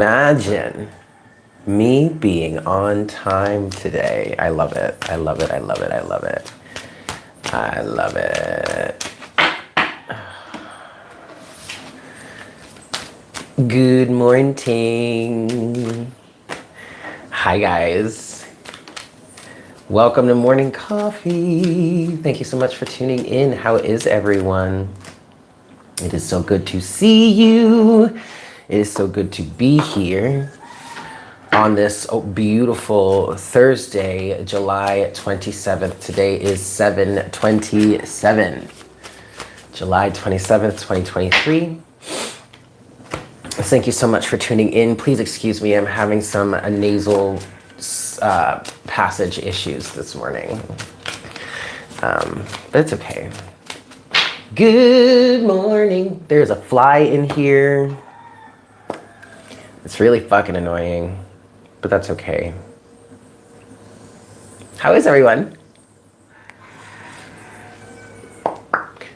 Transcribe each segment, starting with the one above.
Imagine me being on time today. I love it. I love it. I love it. I love it. I love it. Good morning. Hi, guys. Welcome to Morning Coffee. Thank you so much for tuning in. How is everyone? It is so good to see you. It is so good to be here on this beautiful Thursday, July 27th. Today is 7/27, July 27th, 2023. Thank you so much for tuning in. Please excuse me, I'm having some nasal passage issues this morning, but it's okay. Good morning. There's a fly in here. It's really fucking annoying, but that's okay. How is everyone?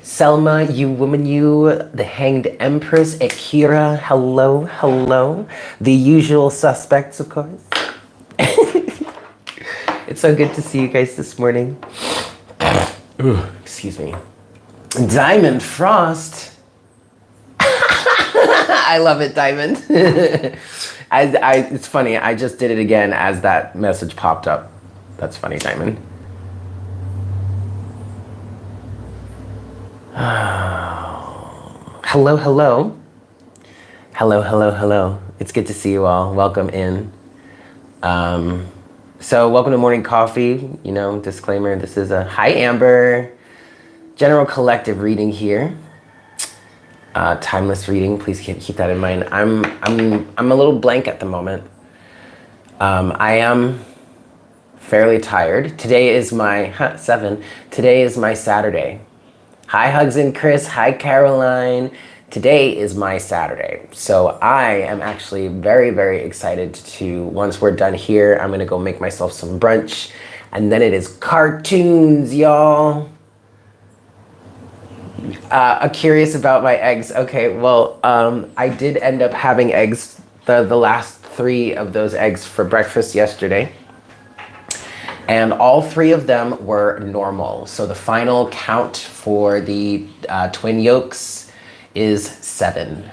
Selma, you woman, you, the Hanged Empress, Akira, hello, hello. The usual suspects, of course. It's so good to see you guys this morning. Excuse me. Diamond Frost. I love it, Diamond. It's funny, I just did it again as that message popped up. That's funny, Diamond. Hello, hello. Hello, hello, hello. It's good to see you all. Welcome in. So welcome to Morning Coffee. You know, disclaimer, this is a hi Amber. General collective reading here. Timeless reading, please keep that in mind. I'm a little blank at the moment. I am fairly tired. Today is my Today is my Saturday. Hi Hugs and Chris, hi Caroline. Today is my Saturday. So I am actually very, very excited to, once we're done here, I'm gonna go make myself some brunch, and then it is cartoons, y'all. Curious about my eggs. Okay, well, I did end up having eggs, the last 3 of those eggs for breakfast yesterday. And all 3 of them were normal. So the final count for the twin yolks is 7.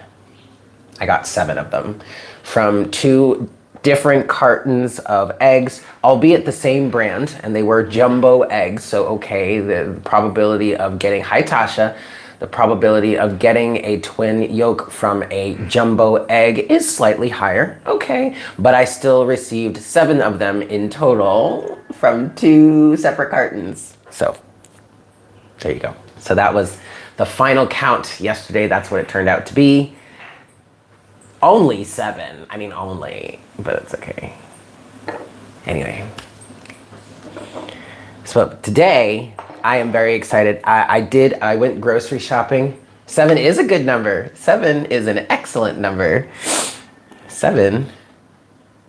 I got 7 of them from 2 different cartons of eggs, albeit the same brand, and they were jumbo eggs. So, okay, the probability of getting, hi Tasha, the probability of getting a twin yolk from a jumbo egg is slightly higher. Okay, but I still received 7 of them in total from 2 separate cartons. So there you go. So that was the final count yesterday. That's what it turned out to be. Only 7. I mean, only, but it's okay. Anyway. So today, I am very excited. I went grocery shopping. 7 is a good number. 7 is an excellent number. 7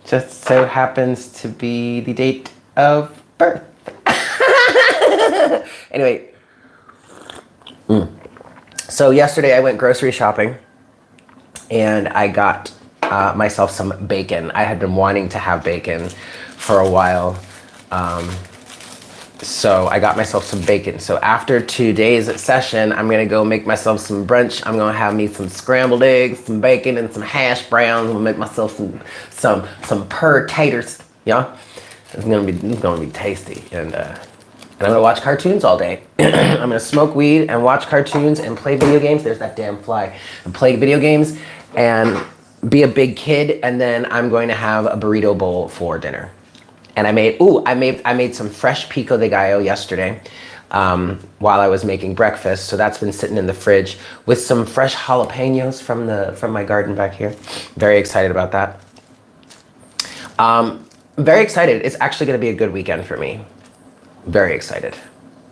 just so happens to be the date of birth. Anyway. So yesterday I went grocery shopping and I got myself some bacon. I had been wanting to have bacon for a while. So I got myself some bacon. So after today's session, I'm gonna go make myself some brunch. I'm gonna have me some scrambled eggs, some bacon, and some hash browns. I'm gonna make myself some taters. Yeah, it's gonna be tasty. And I'm gonna watch cartoons all day. I'm gonna smoke weed and watch cartoons and play video games. There's that damn fly. And play video games and be a big kid. And then I'm going to have a burrito bowl for dinner. And I made some fresh pico de gallo yesterday while I was making breakfast. So that's been sitting in the fridge with some fresh jalapenos from my garden back here. Very excited about that. Very excited. It's actually gonna be a good weekend for me. Very excited.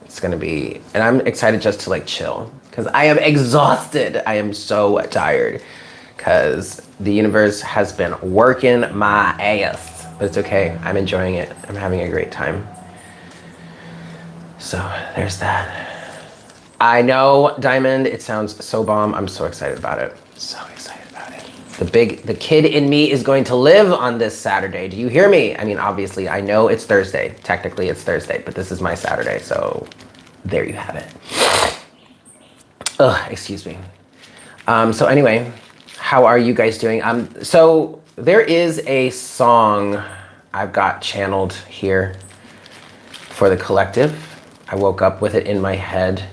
It's gonna be, and I'm excited just to like chill because I am exhausted. I am so tired because the universe has been working my ass. But it's okay, I'm enjoying it. I'm having a great time. So there's that. I know, Diamond, it sounds so bomb. I'm so excited about it. So excited about it. The kid in me is going to live on this Saturday. Do you hear me? I mean, obviously, I know it's Thursday. Technically, it's Thursday, but this is my Saturday, so there you have it. Ugh, excuse me. So anyway, how are you guys doing? So there is a song I've got channeled here for the collective. I woke up with it in my head.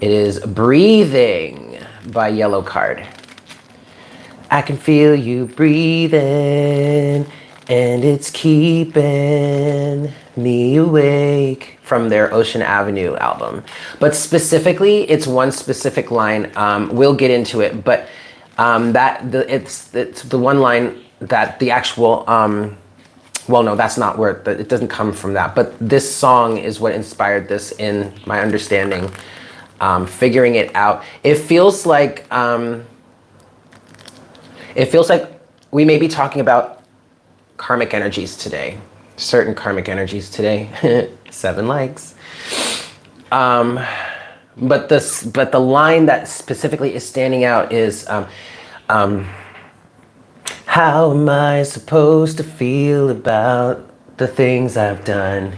It is Breathing by Yellow Card. I can feel you breathing, and it's keeping me awake, from their Ocean Avenue album. But specifically, it's one specific line. We'll get into it, but it's the one line that the actual, well, no, that's not where, it doesn't come from that. But this song is what inspired this, in my understanding, figuring it out. It feels like we may be talking about karmic energies today, certain karmic energies today. 7 likes. But the line that specifically is standing out is, how am I supposed to feel about the things I've done?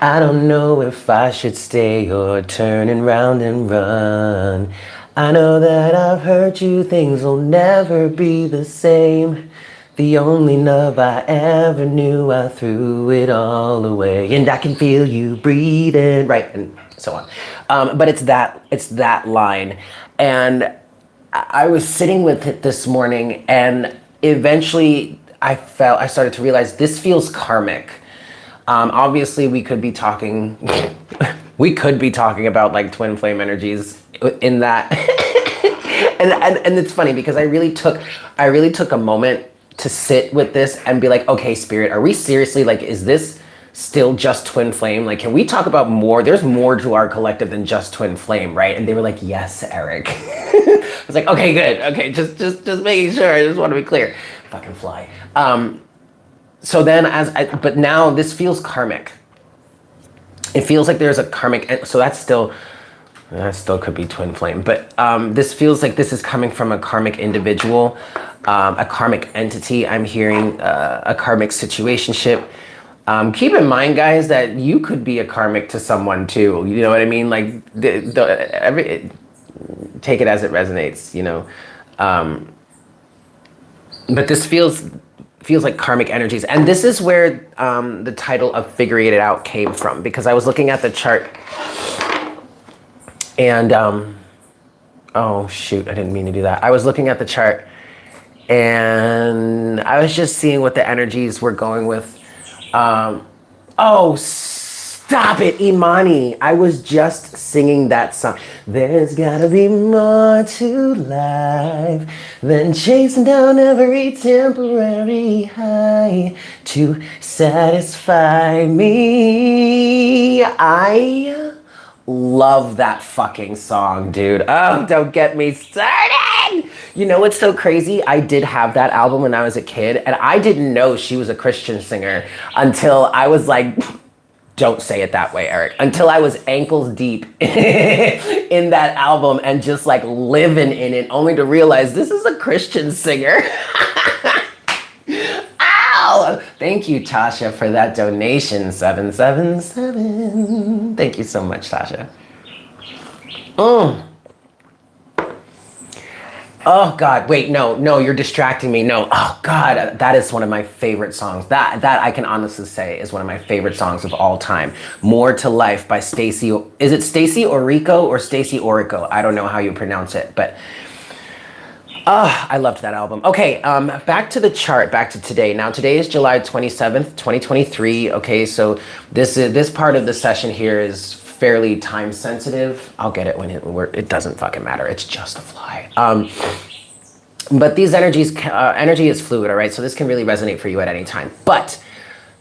I don't know if I should stay or turn around and run. I know that I've hurt you, things will never be the same. The only love I ever knew, I threw it all away. And I can feel you breathing, right, and so on. But it's that line. And I was sitting with it this morning, and eventually I started to realize this feels karmic. Obviously we could be talking about like twin flame energies in that. and it's funny because I really took a moment to sit with this and be like, okay, spirit, are we seriously, like, is this still just twin flame? Like, can we talk about more? There's more to our collective than just twin flame, right? And they were like, yes, Eric. I was like, okay, good. Okay, just making sure. I just want to be clear. Fucking fly. So then but now this feels karmic. It feels like there's a karmic, so that still could be twin flame, but this feels like this is coming from a karmic individual, a karmic entity. I'm hearing a karmic situationship. Keep in mind, guys, that you could be a karmic to someone too. You know what I mean? Like, take it as it resonates, you know. But this feels like karmic energies, and this is where the title of Figuring It Out came from, because I was looking at the chart. And, oh shoot, I didn't mean to do that. I was looking at the chart and I was just seeing what the energies were going with. Oh, stop it, Imani. I was just singing that song. There's gotta be more to life than chasing down every temporary high to satisfy me. I love that fucking song, dude. Oh, don't get me started. You know what's so crazy? I did have that album when I was a kid, and I didn't know she was a Christian singer until I was like, don't say it that way, Eric, until I was ankles deep in that album and just like living in it, only to realize this is a Christian singer. Ow! Thank you, Tasha, for that donation, 777. Thank you so much, Tasha. Oh God, wait, no, you're distracting me. No, oh God, that is one of my favorite songs. That I can honestly say is one of my favorite songs of all time. More to Life by Stacey. Is it Stacey Orico or Stacey Orico? I don't know how you pronounce it, but I loved that album. Okay, back to the chart, back to today. Now today is July 27th, 2023. Okay, so this part of the session here is fairly time sensitive. I'll get it when it doesn't fucking matter. It's just a fly. But these energies, energy is fluid, all right? So this can really resonate for you at any time. But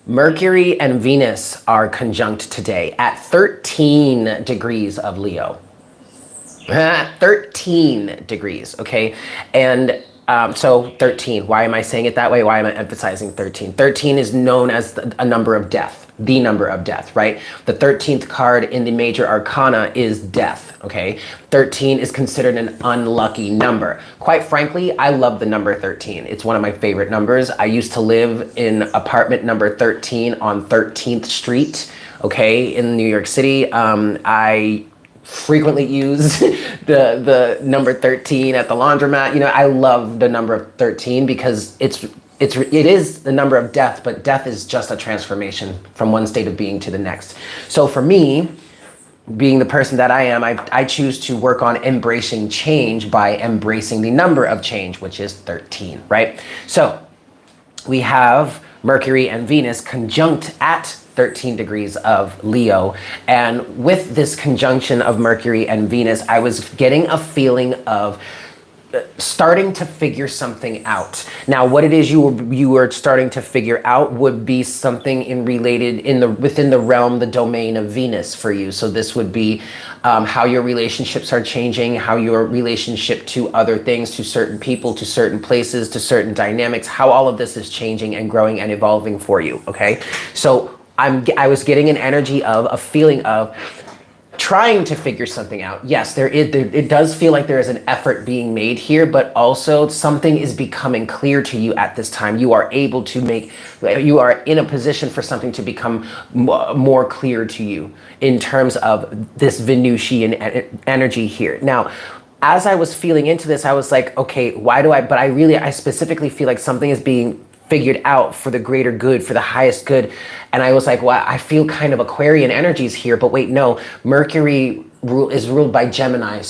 Mercury and Venus are conjunct today at 13 degrees of Leo. 13 degrees, okay? And So 13, why am I saying it that way? Why am I emphasizing 13? 13 is known as a number of death, the number of death, right? The 13th card in the major arcana is death, okay? 13 is considered an unlucky number. Quite frankly, I love the number 13. It's one of my favorite numbers. I used to live in apartment number 13 on 13th Street, okay, in New York City. I frequently use the number 13 at the laundromat. You know, I love the number of 13 because it is the number of death, but death is just a transformation from one state of being to the next. So for me, being the person that I am, I choose to work on embracing change by embracing the number of change, which is 13, right? So we have Mercury and Venus conjunct at 13 degrees of Leo. And with this conjunction of Mercury and Venus, I was getting a feeling of starting to figure something out. Now, what it is you were starting to figure out would be something within the realm, the domain of Venus for you. So this would be how your relationships are changing, how your relationship to other things, to certain people, to certain places, to certain dynamics, how all of this is changing and growing and evolving for you. Okay, so I was getting an energy of a feeling of trying to figure something out. Yes, it does feel like there is an effort being made here, but also something is becoming clear to you at this time. You are able to you are in a position for something to become more clear to you in terms of this Venusian energy here. Now, as I was feeling into this, I was like, okay, but I specifically feel like something is being figured out for the greater good, for the highest good. And I was like, well, I feel kind of Aquarian energies here, but wait, no, Mercury is ruled by Gemini.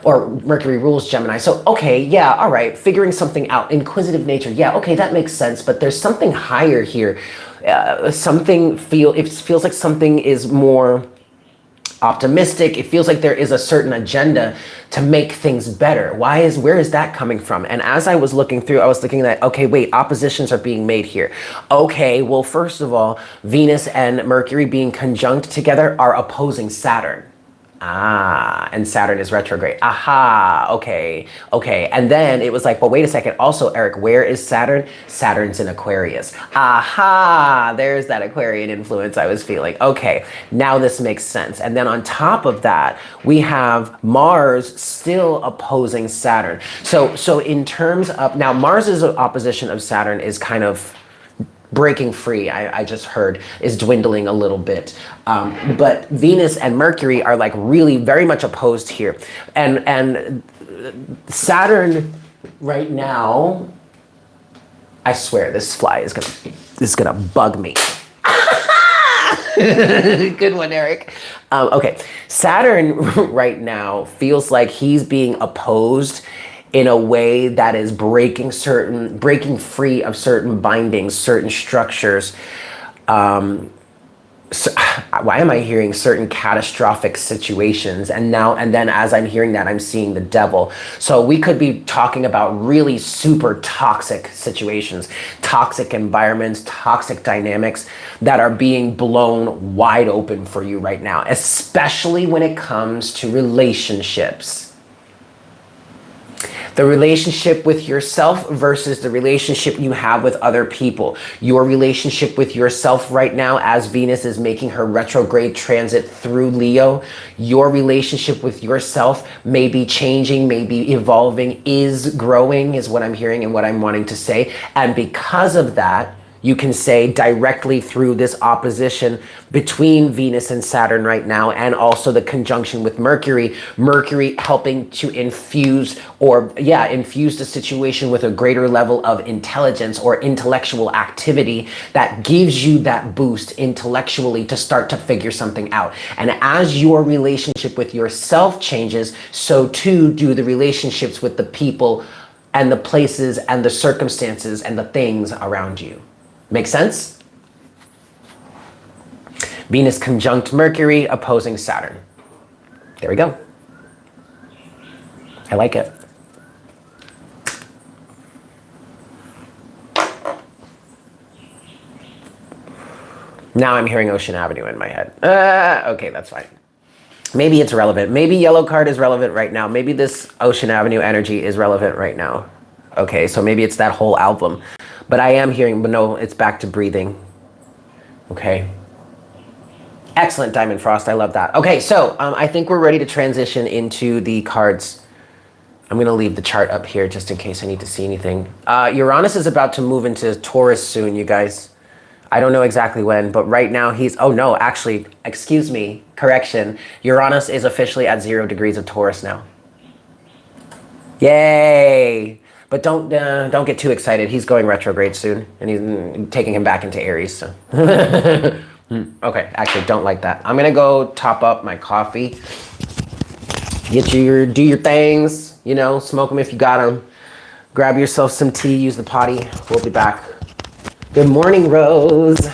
Or Mercury rules Gemini. So, okay, yeah, all right, figuring something out, inquisitive nature. Yeah, okay, that makes sense, but there's something higher here. It feels like something is more optimistic. It feels like there is a certain agenda to make things better. Where is that coming from? And as I was looking through, I was looking at, okay, wait, oppositions are being made here. Okay, well, first of all, Venus and Mercury being conjunct together are opposing Saturn. And Saturn is retrograde. Aha, okay. And then it was like, well, wait a second. Also, Eric, where is Saturn? Saturn's in Aquarius. Aha, there's that Aquarian influence I was feeling. Okay, now this makes sense. And then on top of that, we have Mars still opposing Saturn. So in terms of, now Mars's opposition of Saturn is kind of breaking free, I just heard, is dwindling a little bit. But Venus and Mercury are like really very much opposed here. And Saturn right now, I swear this fly is gonna bug me. Good one, Eric. Okay, Saturn right now feels like he's being opposed in a way that is breaking free of certain bindings, certain structures. So, why am I hearing certain catastrophic situations? And then as I'm hearing that, I'm seeing the devil. So we could be talking about really super toxic situations, toxic environments, toxic dynamics that are being blown wide open for you right now, especially when it comes to relationships. The relationship with yourself versus the relationship you have with other people. Your relationship with yourself right now, as Venus is making her retrograde transit through Leo, your relationship with yourself may be changing, may be evolving, is growing, is what I'm hearing and what I'm wanting to say. And because of that, you can say directly through this opposition between Venus and Saturn right now, and also the conjunction with Mercury helping to infuse the situation with a greater level of intelligence or intellectual activity that gives you that boost intellectually to start to figure something out. And as your relationship with yourself changes, so too do the relationships with the people and the places and the circumstances and the things around you. Make sense? Venus conjunct Mercury opposing Saturn. There we go. I like it. Now I'm hearing Ocean Avenue in my head. Okay, that's fine. Maybe it's relevant. Maybe yellow card is relevant right now. Maybe this Ocean Avenue energy is relevant right now. Okay, so maybe it's that whole album. But I am hearing, but no, it's back to breathing. Okay. Excellent, Diamond Frost. I love that. Okay, so I think we're ready to transition into the cards. I'm going to leave the chart up here just in case I need to see anything. Uranus is about to move into Taurus soon, you guys. I don't know exactly when, but right now he's, oh no, actually, excuse me, correction. Uranus is officially at 0 degrees of Taurus now. Yay! But don't get too excited. He's going retrograde soon, and he's taking him back into Aries. So. Okay, actually, don't like that. I'm gonna go top up my coffee. Do your things. You know, smoke them if you got them. Grab yourself some tea. Use the potty. We'll be back. Good morning, Rose.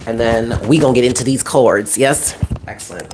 And then we gonna get into these chords. Yes, excellent.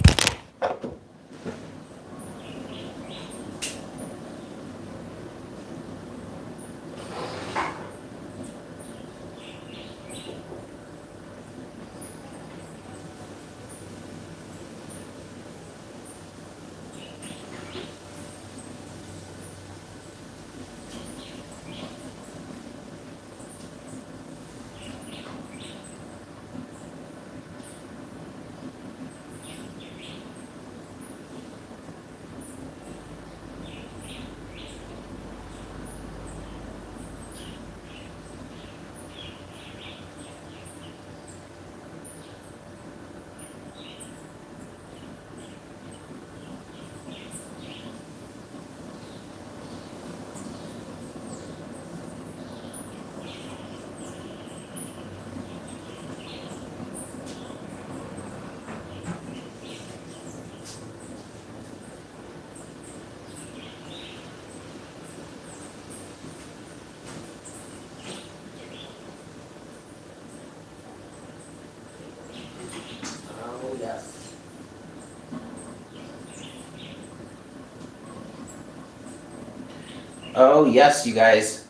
Oh, yes, you guys.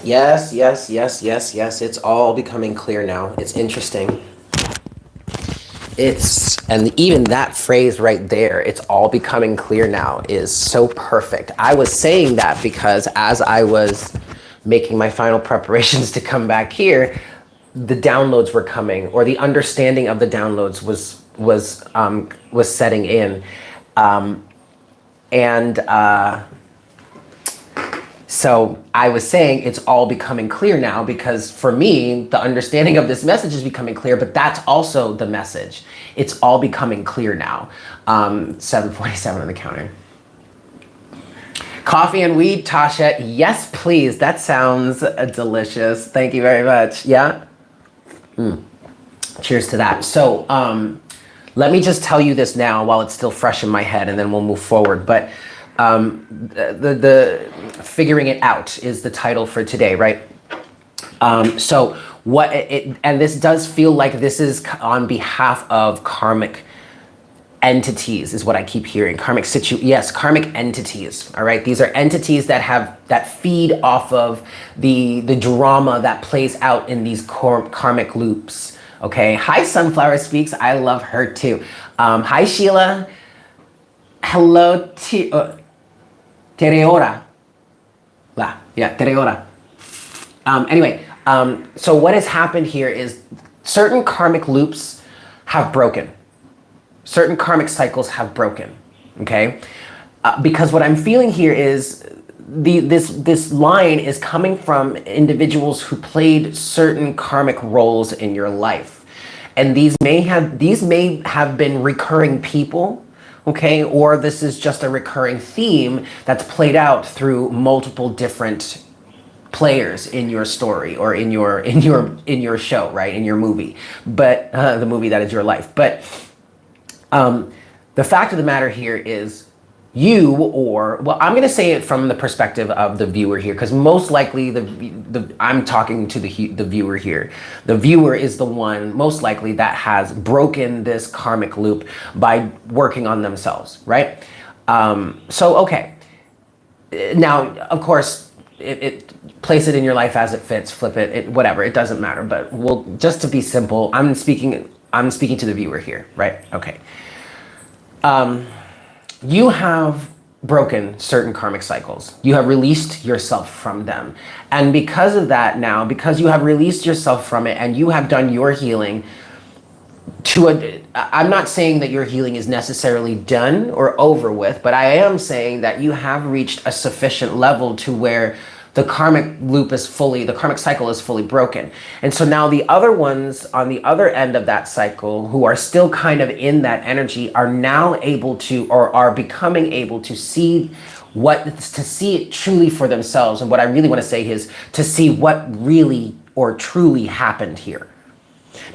Yes, yes, yes, yes, yes. It's all becoming clear now. It's interesting. And even that phrase right there, it's all becoming clear now, is so perfect. I was saying that because as I was making my final preparations to come back here, the downloads were coming, or the understanding of the downloads was setting in. So I was saying it's all becoming clear now, because for me, the understanding of this message is becoming clear, but that's also the message. It's all becoming clear now. 7:47 on the counter. Coffee and weed, Tasha. Yes, please. That sounds delicious. Thank you very much. Yeah? Cheers to that. So let me just tell you this now while it's still fresh in my head, and then we'll move forward. But the figuring it out is the title for today, right? So what and this does feel like this is on behalf of karmic entities, is what I keep hearing. Karmic karmic entities. All right, these are entities that feed off of the drama that plays out in these karmic loops. Okay. Hi, Sunflower Speaks. I love her too. Hi, Sheila. Hello, Tereora. Yeah, Tereora. Anyway, so what has happened here is certain karmic loops have broken. Certain karmic cycles have broken, okay? Because what I'm feeling here is this line is coming from individuals who played certain karmic roles in your life. And these may have been recurring people, okay? Or this is just a recurring theme that's played out through multiple different players in your story, or in your show, right? In your movie, but the movie that is your life. But the fact of the matter here is I'm going to say it from the perspective of the viewer here, because most likely I'm talking to the viewer here. The viewer is the one most likely that has broken this karmic loop by working on themselves, right? So, okay. Now, of course, it place it in your life as it fits, flip it, whatever, it doesn't matter. But just to be simple, I'm speaking to the viewer here, right? Okay. You have broken certain karmic cycles. You have released yourself from them. And because of that now, because you have released yourself from it and you have done your healing I'm not saying that your healing is necessarily done or over with, but I am saying that you have reached a sufficient level to where the karmic the karmic cycle is fully broken. And so now the other ones on the other end of that cycle who are still kind of in that energy are now able to, or are becoming able to see it truly for themselves. And what I really want to say is to see what really or truly happened here.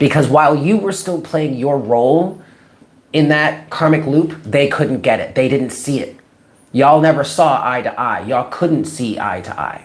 Because while you were still playing your role in that karmic loop, they couldn't get it. They didn't see it. Y'all never saw eye to eye. Y'all couldn't see eye to eye.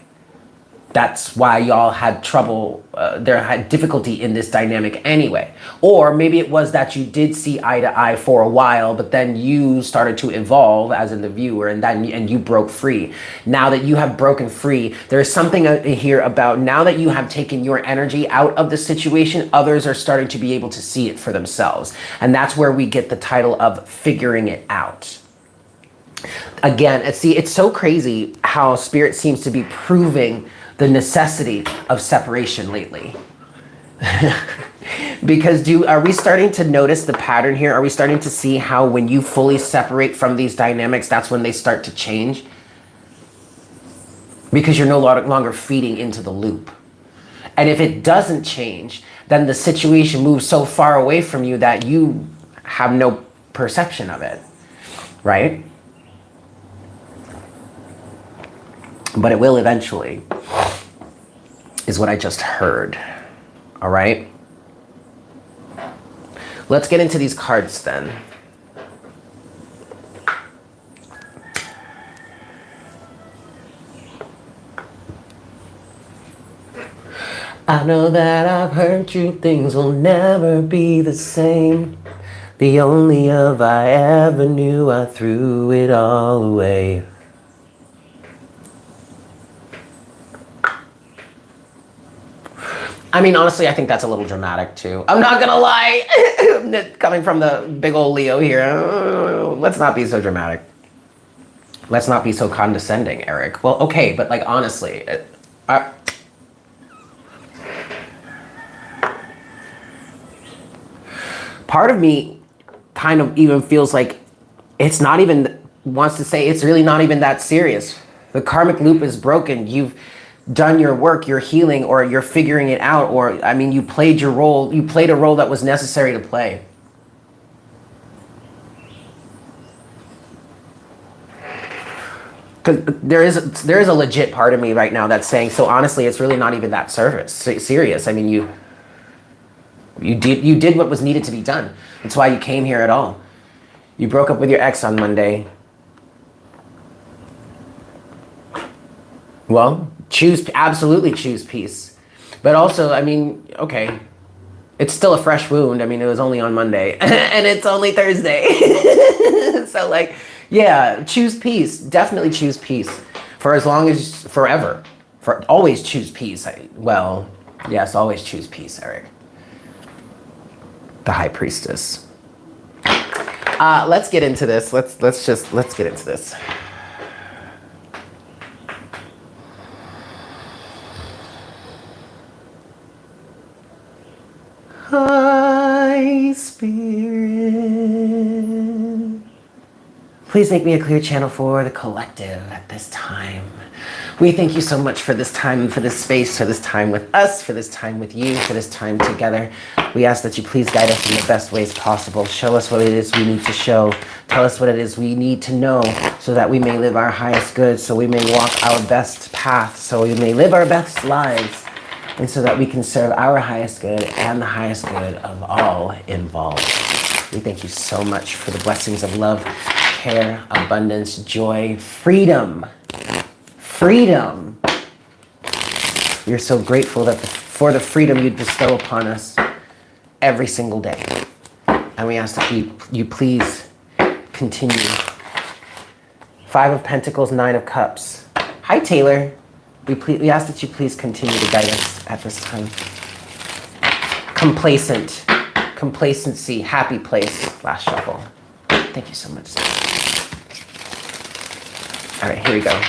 That's why y'all had trouble, had difficulty in this dynamic anyway. Or maybe it was that you did see eye to eye for a while, but then you started to evolve as in the viewer, and you broke free. Now that you have broken free, there is something here about now that you have taken your energy out of the situation, others are starting to be able to see it for themselves. And that's where we get the title of figuring it out. Again, see, it's so crazy how Spirit seems to be proving the necessity of separation lately. Because are we starting to notice the pattern here? Are we starting to see how when you fully separate from these dynamics, that's when they start to change? Because you're no longer feeding into the loop. And if it doesn't change, then the situation moves so far away from you that you have no perception of it, right? But it will eventually, is what I just heard. All right? Let's get into these cards then. I know that I've hurt you, things will never be the same. The only love I ever knew, I threw it all away. I mean, honestly, I think that's a little dramatic too. I'm not gonna lie. Coming from the big old Leo here, let's not be so dramatic. Let's not be so condescending, Eric. Well, okay, but like honestly, part of me kind of even feels like it's not even, wants to say it's really not even that serious. The karmic loop is broken. You've done your work, you're healing, or you're figuring it out, or I mean, you played your role, you played a role that was necessary to play. Because there is a legit part of me right now that's saying, so honestly, it's really not even that serious. I mean, you did what was needed to be done. That's why you came here at all. You broke up with your ex on Monday. Well, absolutely choose peace. But also, I mean, okay, it's still a fresh wound. I mean, it was only on Monday and it's only Thursday. So like, yeah, choose peace. Definitely choose peace for as long as forever. Always choose peace. Well, yes, always choose peace, Eric. The High Priestess. Let's get into this. Let's get into this. High Spirit, please make me a clear channel for the collective at this time. We thank you so much for this time, for this space, for this time with us, for this time with you, for this time together. We ask that you please guide us in the best ways possible. Show us what it is we need to show. Tell us what it is we need to know so that we may live our highest good, so we may walk our best path, so we may live our best lives, and so that we can serve our highest good and the highest good of all involved. We thank you so much for the blessings of love, care, abundance, joy, freedom. Freedom. We're so grateful for the freedom you bestow upon us every single day. And we ask that you please continue. 5 of Pentacles, 9 of Cups. Hi, Taylor. We ask that you please continue to guide us at this time. Complacency, happy place. Last shuffle. Thank you so much. All right, here we go.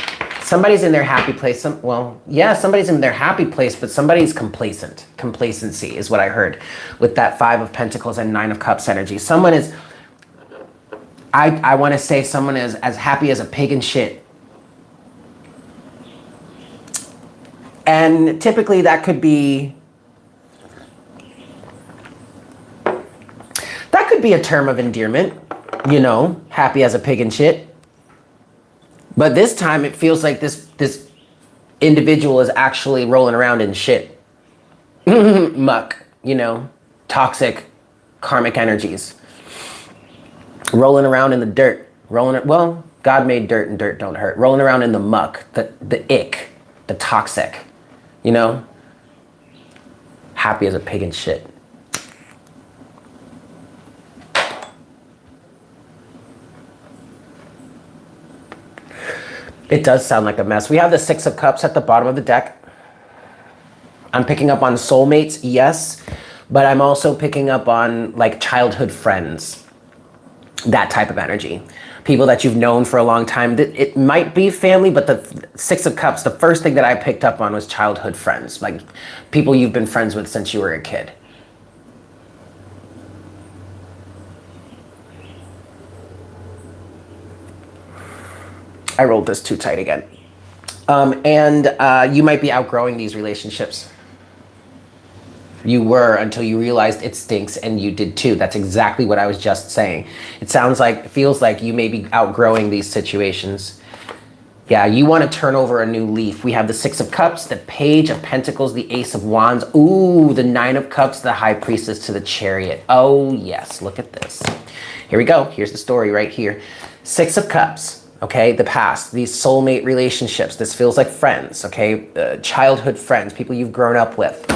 Somebody's in their happy place. Somebody's in their happy place, but somebody's complacent. Complacency is what I heard with that 5 of Pentacles and 9 of Cups energy. Someone is, I want to say someone is as happy as a pig in shit. And typically that could be a term of endearment, you know, happy as a pig in shit. But this time it feels like this individual is actually rolling around in shit. Muck, you know, toxic, karmic energies. Rolling around in the dirt. God made dirt and dirt don't hurt. Rolling around in the muck, the ick, the toxic, you know? Happy as a pig in shit. It does sound like a mess. We have the 6 of Cups at the bottom of the deck. I'm picking up on soulmates, yes, but I'm also picking up on like childhood friends, that type of energy. People that you've known for a long time. It might be family, but the 6 of Cups, the first thing that I picked up on was childhood friends, like people you've been friends with since you were a kid. I rolled this too tight again. You might be outgrowing these relationships. You were until you realized it stinks, and you did too. That's exactly what I was just saying. It feels like you may be outgrowing these situations. Yeah, you want to turn over a new leaf. We have the 6 of Cups, the Page of Pentacles, the Ace of Wands. Ooh, the 9 of Cups, the High Priestess to the Chariot. Oh yes, look at this. Here we go. Here's the story right here. 6 of Cups. Okay, the past, these soulmate relationships. This feels like friends, okay? Childhood friends, people you've grown up with.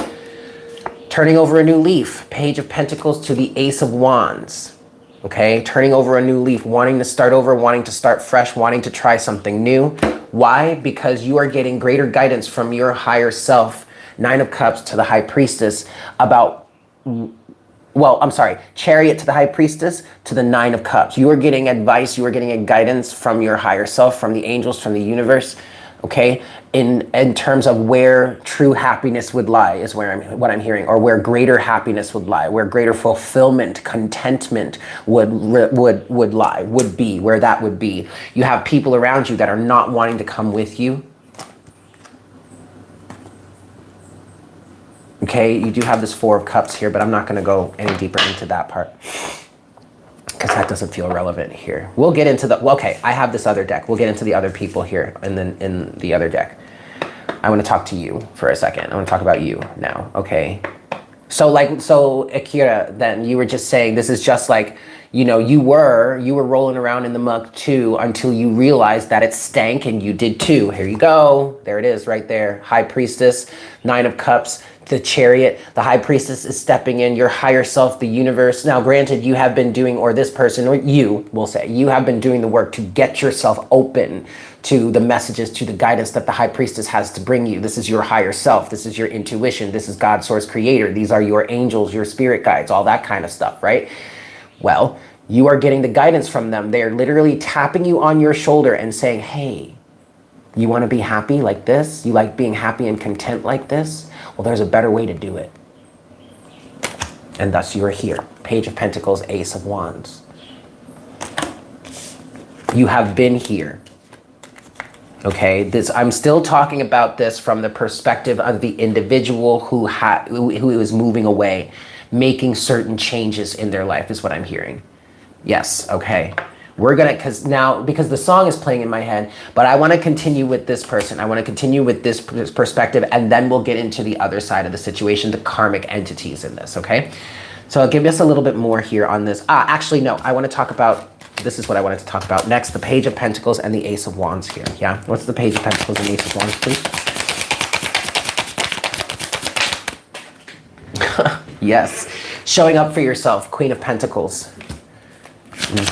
Turning over a new leaf, Page of Pentacles to the Ace of Wands. Okay, turning over a new leaf, wanting to start over, wanting to start fresh, wanting to try something new. Why? Because you are getting greater guidance from your higher self. 9 of Cups to the High Priestess about... Chariot to the High Priestess to the 9 of Cups. You are getting advice, you are getting a guidance from your higher self, from the angels, from the universe, okay? In terms of where true happiness would lie is what I'm hearing, or where greater happiness would lie, where greater fulfillment, contentment would lie, would be, where that would be. You have people around you that are not wanting to come with you. Okay, you do have this 4 of Cups here, but I'm not going to go any deeper into that part because that doesn't feel relevant here. We'll get into I have this other deck. We'll get into the other people here and then in the other deck. I want to talk to you for a second. I want to talk about you now, okay? So A.fter, then you were just saying this is just like, you know, you were rolling around in the muck too until you realized that it stank, and you did too. Here you go. There it is right there. High Priestess, 9 of Cups, the Chariot. The High Priestess is stepping in, your higher self, the universe. Now, granted, you have been doing, or this person, or you will say, you have been doing the work to get yourself open to the messages, to the guidance that the High Priestess has to bring you. This is your higher self. This is your intuition. This is God, Source, Creator. These are your angels, your spirit guides, all that kind of stuff, right? Well, you are getting the guidance from them. They're literally tapping you on your shoulder and saying, hey, you want to be happy like this? You like being happy and content like this? Well, there's a better way to do it. And thus you are here. Page of Pentacles, Ace of Wands. You have been here. Okay, I'm still talking about this from the perspective of the individual who is moving away, making certain changes in their life is what I'm hearing. Yes, okay. We're gonna, because the song is playing in my head, but I want to continue with this person. I want to continue with this perspective, and then we'll get into the other side of the situation, the karmic entities in this, okay? So I'll give us a little bit more here on this. Actually, no, I want to talk about, this is what I wanted to talk about next, the Page of Pentacles and the Ace of Wands here, yeah? What's the Page of Pentacles and the Ace of Wands, please? Yes, showing up for yourself, Queen of Pentacles. Ace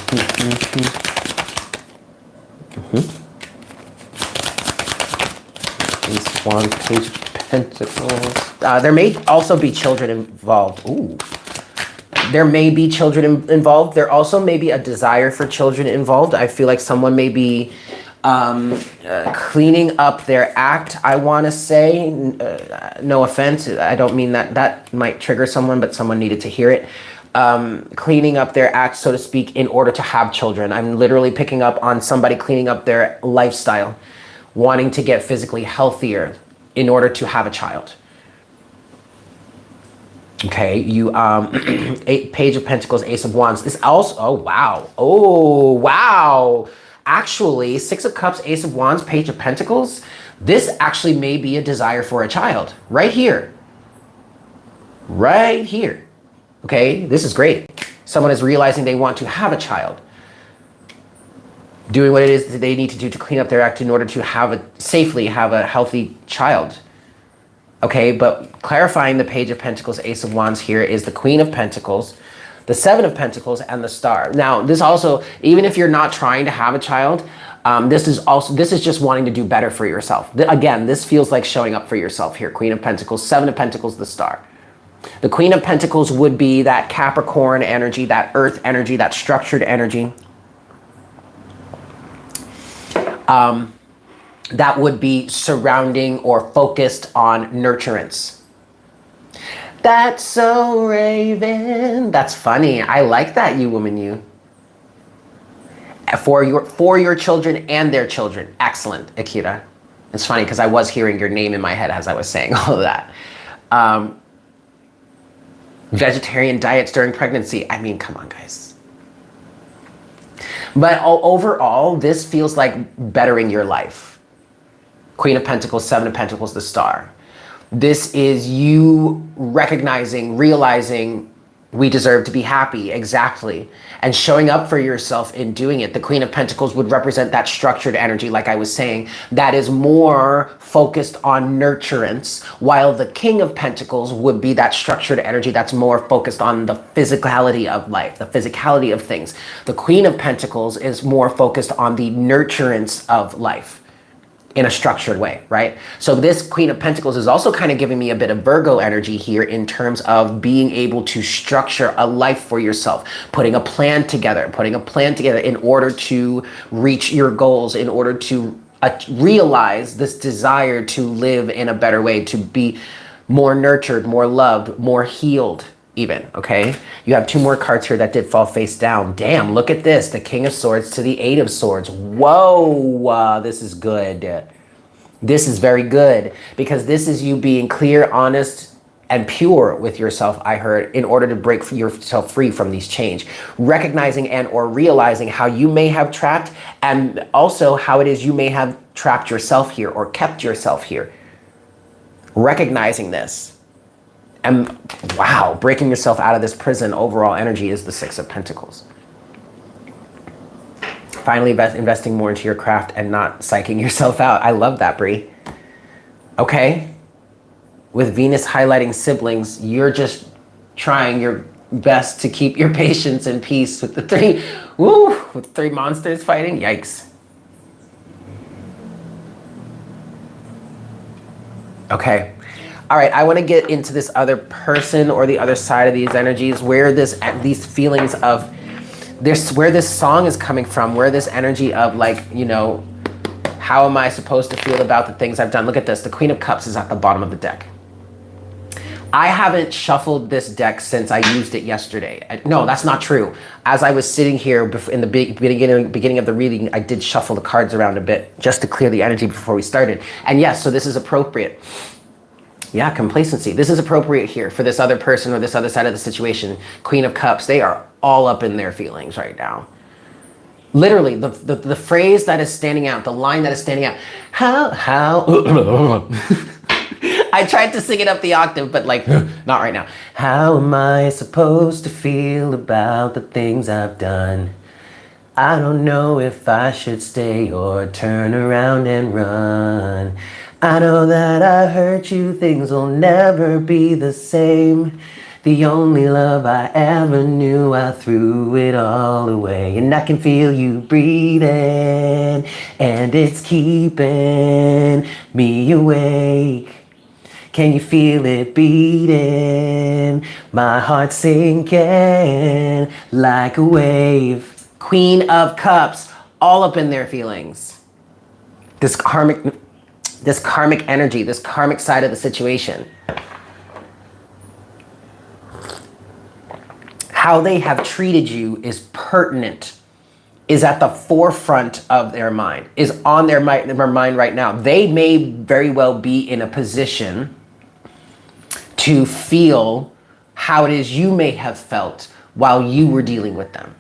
of Wands, Page of Pentacles. There may also be children involved. Ooh. There may be children involved. There also may be a desire for children involved. I feel like someone may be Cleaning up their act, I want to say, no offense, I don't mean that that might trigger someone, but someone needed to hear it. Cleaning up their act, so to speak, in order to have children. I'm literally picking up on somebody cleaning up their lifestyle, wanting to get physically healthier in order to have a child. Okay, you, Page of Pentacles, Ace of Wands. This also, oh, wow. Actually, Six of Cups, Ace of Wands, Page of Pentacles. This actually may be a desire for a child. Right here. Right here. Okay, this is great. Someone is realizing they want to have a child. Doing what it is that they need to do to clean up their act in order to safely have a healthy child. Okay, but clarifying the Page of Pentacles, Ace of Wands here is the Queen of Pentacles, the Seven of Pentacles, and the Star. Now, this also, even if you're not trying to have a child, this is just wanting to do better for yourself. Again, this feels like showing up for yourself here. Queen of Pentacles, Seven of Pentacles, the Star. The Queen of Pentacles would be that Capricorn energy, that earth energy, that structured energy. That would be surrounding or focused on nurturance. That's so Raven. That's funny. I like that, you woman, you. For your children and their children. Excellent, Akira. It's funny because I was hearing your name in my head as I was saying all of that. Vegetarian diets during pregnancy. I mean, come on, guys. But overall, this feels like bettering your life. Queen of Pentacles, Seven of Pentacles, the Star. This is you recognizing, realizing we deserve to be happy, exactly, and showing up for yourself in doing it. The Queen of Pentacles would represent that structured energy, like I was saying, that is more focused on nurturance, while the King of Pentacles would be that structured energy that's more focused on the physicality of life, the physicality of things. The Queen of Pentacles is more focused on the nurturance of life in a structured way, right? So this Queen of Pentacles is also kind of giving me a bit of Virgo energy here in terms of being able to structure a life for yourself, putting a plan together in order to reach your goals, in order to realize this desire to live in a better way, to be more nurtured, more loved, more healed even, okay? You have two more cards here that did fall face down. Damn, look at this. The King of Swords to the Eight of Swords. Whoa, this is good. This is very good because this is you being clear, honest, and pure with yourself, I heard, in order to break yourself free from these change. Recognizing and or realizing how you may have trapped and also how it is you may have trapped yourself here or kept yourself here. Recognizing this. And wow, breaking yourself out of this prison, overall energy is the Six of Pentacles. Finally, investing more into your craft and not psyching yourself out. I love that, Brie. Okay. With Venus highlighting siblings, you're just trying your best to keep your patience and peace with with three monsters fighting. Yikes. Okay. All right, I want to get into this other person or the other side of these energies, where these feelings of where this song is coming from, where this energy of like, you know, how am I supposed to feel about the things I've done? Look at this. The Queen of Cups is at the bottom of the deck. I haven't shuffled this deck since I used it yesterday. No, that's not true. As I was sitting here in the beginning of the reading, I did shuffle the cards around a bit just to clear the energy before we started. And yes, so this is appropriate. Yeah, complacency. This is appropriate here for this other person or this other side of the situation. Queen of Cups, they are all up in their feelings right now. Literally, the phrase that is standing out, the line that is standing out, how, I tried to sing it up the octave, but like, not right now. How am I supposed to feel about the things I've done? I don't know if I should stay or turn around and run. I know that I hurt you, things will never be the same. The only love I ever knew, I threw it all away. And I can feel you breathing, and it's keeping me awake. Can you feel it beating? My heart sinking like a wave. Queen of Cups, all up in their feelings. this karmic energy, this karmic side of the situation. How they have treated you is pertinent, is at the forefront of their mind, is on their mind right now. They may very well be in a position to feel how it is you may have felt while you were dealing with them.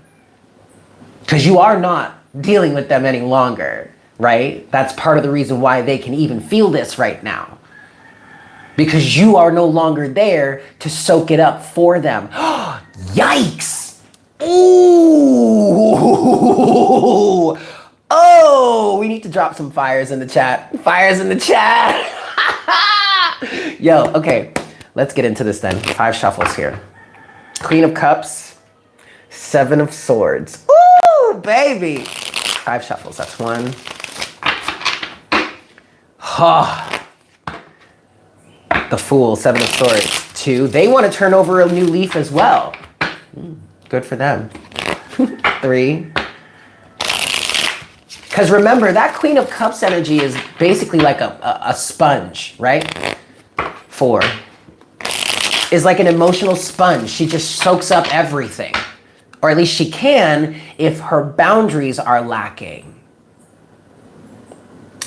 Because you are not dealing with them any longer, right? That's part of the reason why they can even feel this right now. Because you are no longer there to soak it up for them. Yikes! Ooh! Oh, we need to drop some fires in the chat. Fires in the chat! Yo, okay, let's get into this then. 5 shuffles here. Queen of Cups, 7 of Swords. Ooh, baby! 5 shuffles, that's 1. The Fool, 7 of Swords, 2. They want to turn over a new leaf as well. Good for them. 3. Because remember, that Queen of Cups energy is basically like a sponge, right? 4. Is like an emotional sponge. She just soaks up everything. Or at least she can if her boundaries are lacking.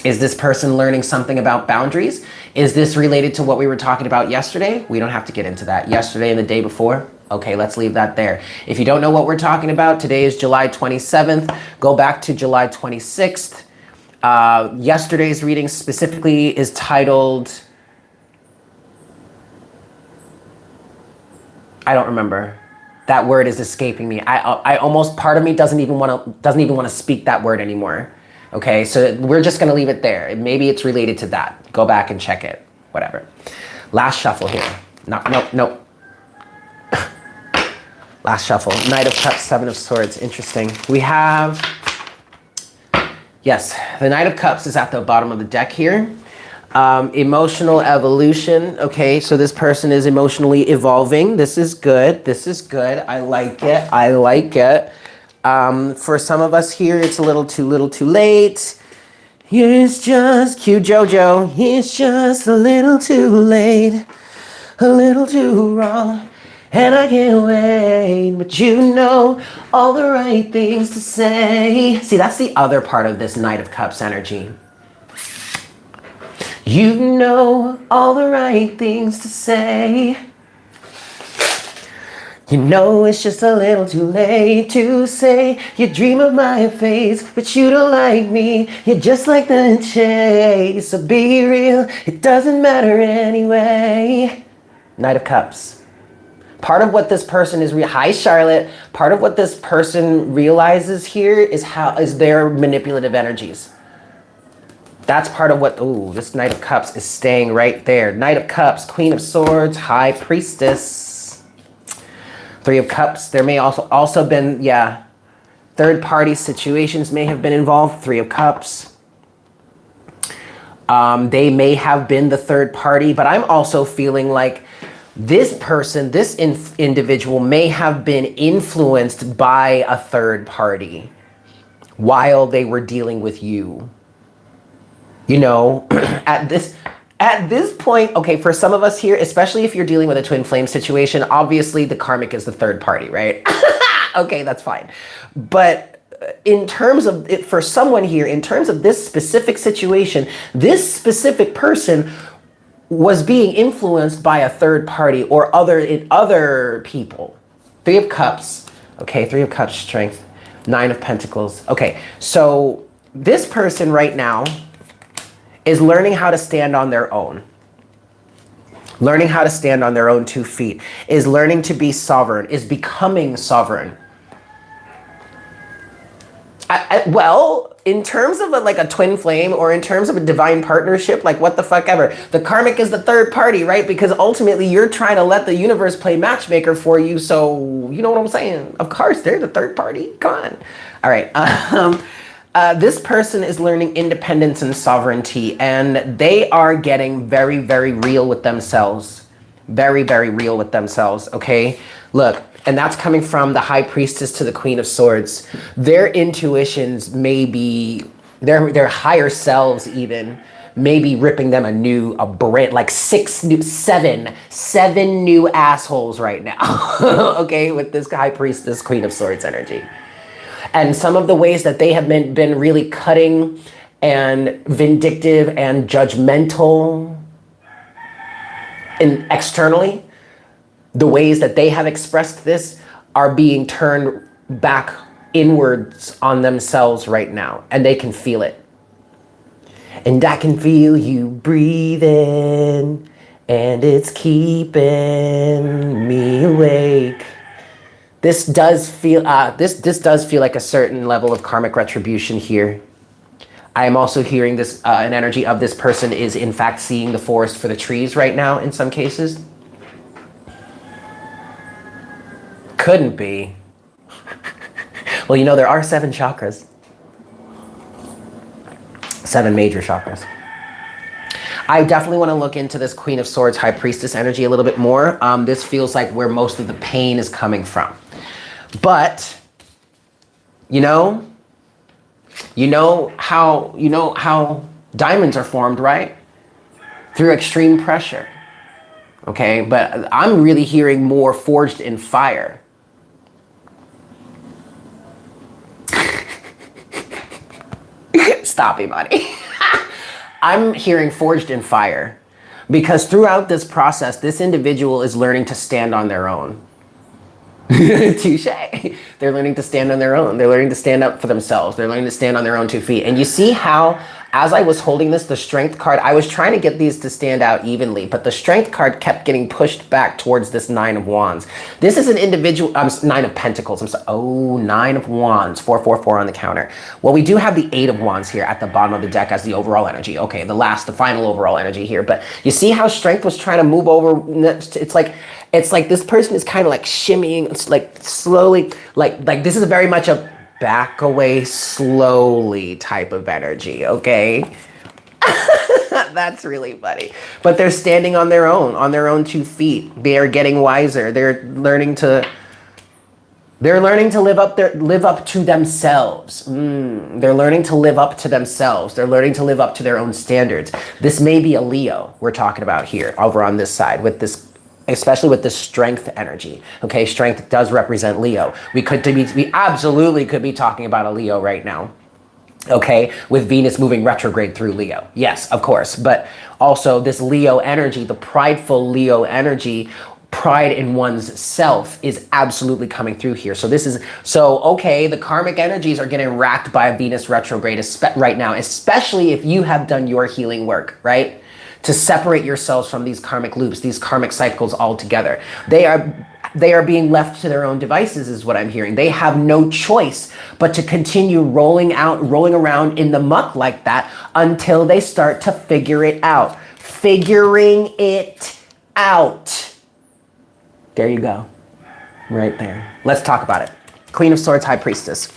Is this person learning something about boundaries? Is this related to what we were talking about yesterday? We don't have to get into that. Yesterday and the day before? Okay, let's leave that there. If you don't know what we're talking about, today is July 27th. Go back to July 26th. Yesterday's reading specifically is titled... I don't remember. That word is escaping me. I almost, part of me doesn't even want to speak that word anymore. Okay, so we're just gonna leave it there. Maybe it's related to that. Go back and check it, whatever. Last shuffle here. No. Last shuffle, Knight of Cups, 7 of Swords, interesting. We have, yes, the Knight of Cups is at the bottom of the deck here. Emotional evolution, okay, so this person is emotionally evolving. This is good, I like it. For some of us here, it's a little too late. It's just cute JoJo. It's just a little too late, a little too wrong, and I can't wait. But you know all the right things to say. See, that's the other part of this Knight of Cups energy. You know all the right things to say. You know it's just a little too late to say you dream of my face, but you don't like me. You're just like the chase, so be real. It doesn't matter anyway. Knight of Cups. Part of what this person is, hi Charlotte. Part of what this person realizes here is their manipulative energies. That's part of what, this Knight of Cups is staying right there. Knight of Cups, Queen of Swords, High Priestess. 3 of Cups, there may also been, third party situations may have been involved. 3 of Cups. They may have been the third party, but I'm also feeling like this person, this individual may have been influenced by a third party while they were dealing with you. You know, at this point, okay, for some of us here, especially if you're dealing with a twin flame situation, obviously the karmic is the third party, right? Okay, that's fine. But in terms of it, for someone here, in terms of this specific situation, this specific person was being influenced by a third party or other people. 3 of Cups, okay, 3 of Cups, Strength, 9 of Pentacles. Okay, so this person right now is learning how to stand on their own. Learning how to stand on their own 2 feet. Is learning to be sovereign. Is becoming sovereign. Well, in terms of a twin flame or in terms of a divine partnership, like what the fuck ever. The karmic is the third party, right? Because ultimately you're trying to let the universe play matchmaker for you. So you know what I'm saying? Of course, they're the third party. Come on. All right. This person is learning independence and sovereignty, and they are getting very, very real with themselves. Very, very real with themselves, okay? Look, and that's coming from the High Priestess to the Queen of Swords. Their intuitions may be their higher selves even maybe ripping them a brand, like seven new assholes right now. Okay, with this high priestess, queen of swords energy. And some of the ways that they have been really cutting and vindictive and judgmental and externally, the ways that they have expressed this are being turned back inwards on themselves right now, and they can feel it. And I can feel you breathing, and it's keeping me awake. This does feel this does feel like a certain level of karmic retribution here. I am also hearing this an energy of this person is in fact seeing the forest for the trees right now in some cases. Couldn't be. Well, you know, there are 7 chakras. 7 major chakras. I definitely want to look into this Queen of Swords, High Priestess energy a little bit more. This feels like where most of the pain is coming from. But, you know how diamonds are formed, right? Through extreme pressure. Okay, but I'm really hearing more forged in fire. Stop, Imani. I'm hearing forged in fire because throughout this process, this individual is learning to stand on their own. Touche. They're learning to stand on their own. They're learning to stand up for themselves. They're learning to stand on their own 2 feet. And you see how, as I was holding this, the strength card, I was trying to get these to stand out evenly, but the strength card kept getting pushed back towards this 9 of wands. This is an individual, 9 of pentacles. I'm sorry. Oh, 9 of wands, 444 on the counter. Well, we do have the 8 of wands here at the bottom of the deck as the overall energy. Okay, the final overall energy here. But you see how strength was trying to move over. It's like this person is kind of like shimmying, it's like slowly, like this is very much a back away slowly type of energy, okay? That's really funny. But they're standing on their own 2 feet. They are getting wiser. They're learning to live up to themselves. They're learning to live up to themselves. They're learning to live up to their own standards. This may be a Leo we're talking about here over on this side with this, especially with the strength energy. Okay, strength does represent Leo. We absolutely could be talking about a Leo right now. Okay, with Venus moving retrograde through Leo. Yes, of course. But also this Leo energy, the prideful Leo energy, pride in one's self is absolutely coming through here. Okay, the karmic energies are getting racked by a Venus retrograde right now, especially if you have done your healing work, right? To separate yourselves from these karmic loops, these karmic cycles altogether. They are being left to their own devices is what I'm hearing. They have no choice but to continue rolling around in the muck like that until they start to figure it out. Figuring it out. There you go. Right there. Let's talk about it. Queen of Swords, High Priestess.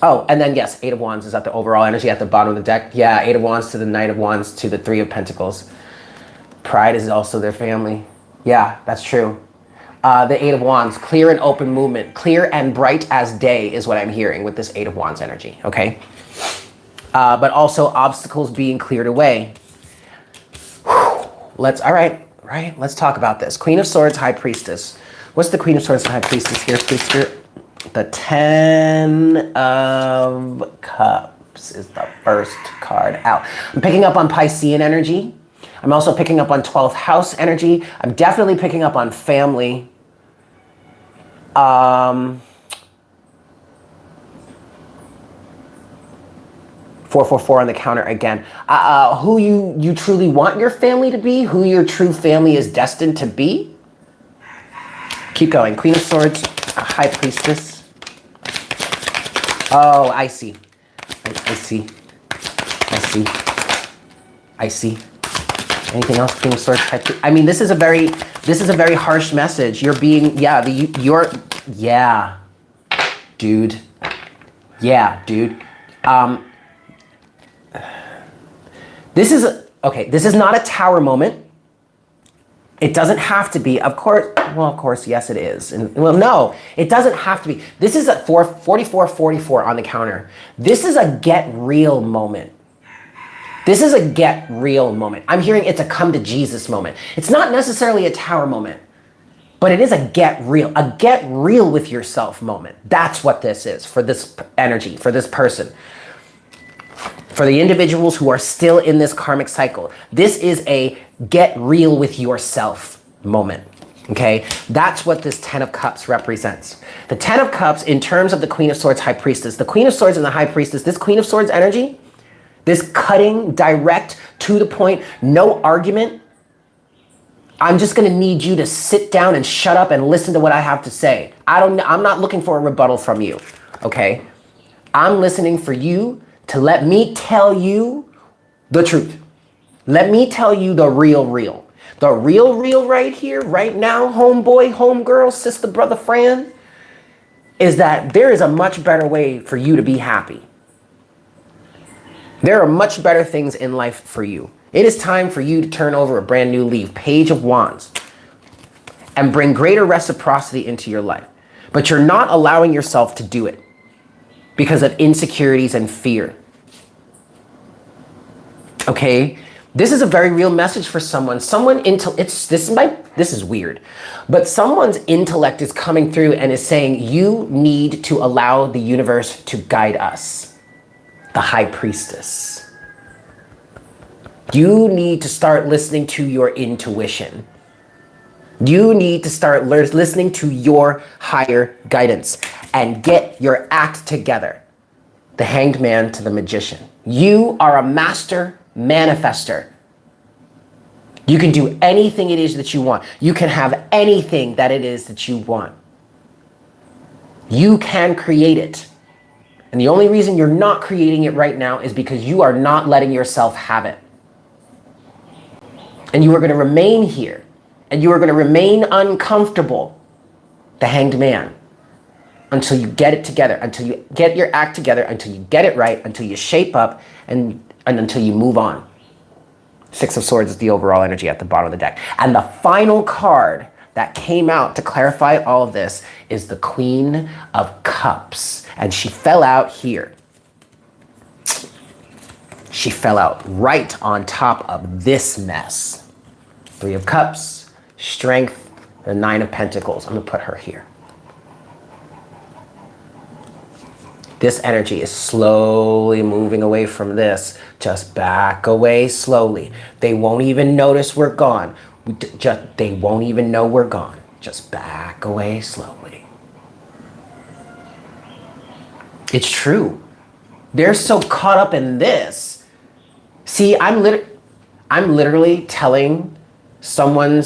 Oh, and then yes, 8 of Wands is at the overall energy at the bottom of the deck. Yeah, 8 of Wands to the Knight of Wands to the 3 of Pentacles. Pride is also their family. Yeah, that's true. The 8 of Wands, clear and open movement. Clear and bright as day is what I'm hearing with this 8 of Wands energy, okay? But also obstacles being cleared away. All right, let's talk about this. Queen of Swords, High Priestess. What's the Queen of Swords and High Priestess here, please, Spirit? The 10 of Cups is the first card out. I'm picking up on Piscean energy. I'm also picking up on 12th house energy. I'm definitely picking up on family. 444 on the counter again. Who you truly want your family to be, who your true family is destined to be. Keep going. Queen of Swords, High Priestess. Oh, I see. I see. Anything else? Queen of Swords, High Priestess. I mean, this is a very harsh message. You're being, dude. Yeah, dude. This is not a tower moment. It doesn't have to be, of course, well, of course, yes, it is. And well, no, it doesn't have to be. This is a 4444 on the counter. This is a get real moment. This is a get real moment. I'm hearing it's a come to Jesus moment. It's not necessarily a tower moment, but it is a get real with yourself moment. That's what this is for this energy, for this person. For the individuals who are still in this karmic cycle, this is a get real with yourself moment, okay? That's what this 10 of Cups represents. The 10 of Cups, in terms of the Queen of Swords, High Priestess, the Queen of Swords and the High Priestess, this Queen of Swords energy, this cutting, direct, to the point, no argument. I'm just gonna need you to sit down and shut up and listen to what I have to say. I'm not looking for a rebuttal from you, okay? I'm listening for you to let me tell you the truth. Let me tell you the real. The real right here, right now, homeboy, homegirl, sister, brother, friend, is that there is a much better way for you to be happy. There are much better things in life for you. It is time for you to turn over a brand new leaf, Page of Wands, and bring greater reciprocity into your life. But you're not allowing yourself to do it because of insecurities and fear. Okay? This is a very real message for someone. This is weird, but someone's intellect is coming through and is saying, you need to allow the universe to guide us. The High Priestess. You need to start listening to your intuition. You need to start listening to your higher guidance and get your act together. The Hanged Man to the Magician. You are a master manifester. You can do anything it is that you want. You can have anything that it is that you want. You can create it. And the only reason you're not creating it right now is because you are not letting yourself have it. And you are going to remain here. And you are going to remain uncomfortable, the Hanged Man, until you get it together, until you get your act together, until you get it right, until you shape up, and until you move on. Six of Swords is the overall energy at the bottom of the deck. And the final card that came out to clarify all of this is the Queen of Cups. And she fell out here. She fell out right on top of this mess. Three of Cups, Strength, the Nine of Pentacles. I'm gonna put her here. This energy is slowly moving away from this. Just back away slowly. They won't even notice we're gone. They won't even know we're gone. Just back away slowly. It's true. They're so caught up in this. See, I'm literally telling someone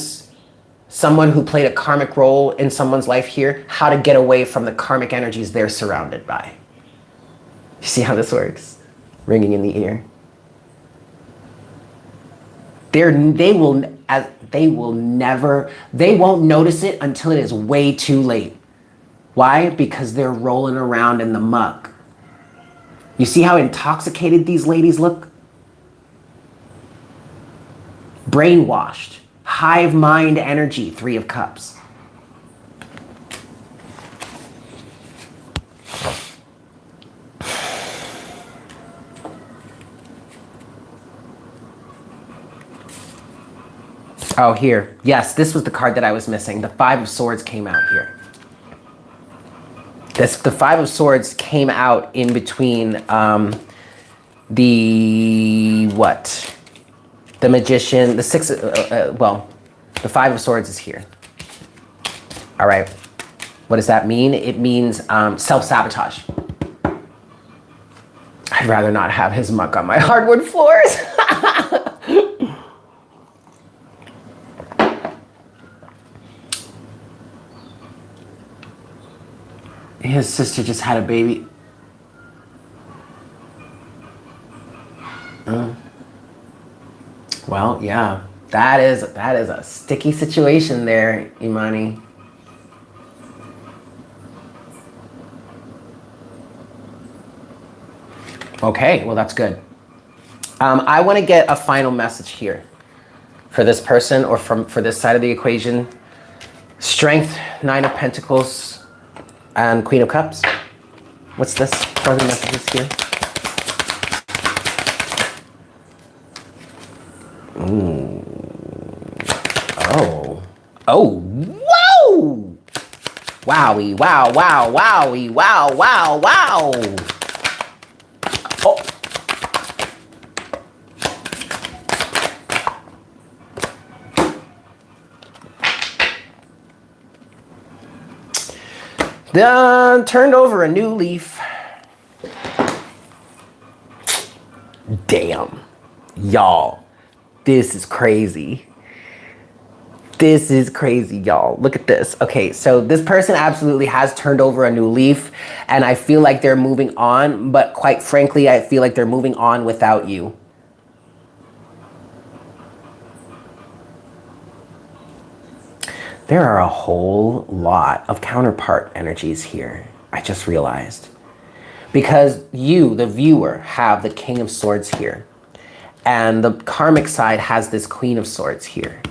who played a karmic role in someone's life here how to get away from the karmic energies they're surrounded by. You see how this works? Ringing in the ear. They won't notice it until it is way too late. Why? Because they're rolling around in the muck. You see how intoxicated these ladies look? Brainwashed. Hive mind energy, Three of Cups. Oh, here. Yes, this was the card that I was missing. The Five of Swords came out here. The Five of Swords came out in between the Magician, the Six, the Five of Swords is here. All right. What does that mean? It means self-sabotage. I'd rather not have his muck on my hardwood floors. His sister just had a baby. Well, yeah, that is a sticky situation there, Imani. Okay, well, that's good. I want to get a final message here for this person or for this side of the equation. Strength, Nine of Pentacles, and Queen of Cups. What's this? Further messages here. Ooh. Oh. Oh. Whoa! Wowie, wow, wow, wowie, wow, wow, wow. Oh. Done, turned over a new leaf. Damn. Y'all, this is crazy. This is crazy, y'all. Look at this. Okay, so this person absolutely has turned over a new leaf, and I feel like they're moving on, but quite frankly, I feel like they're moving on without you. There are a whole lot of counterpart energies here, I just realized. Because you, the viewer, have the King of Swords here. And the karmic side has this Queen of Swords here.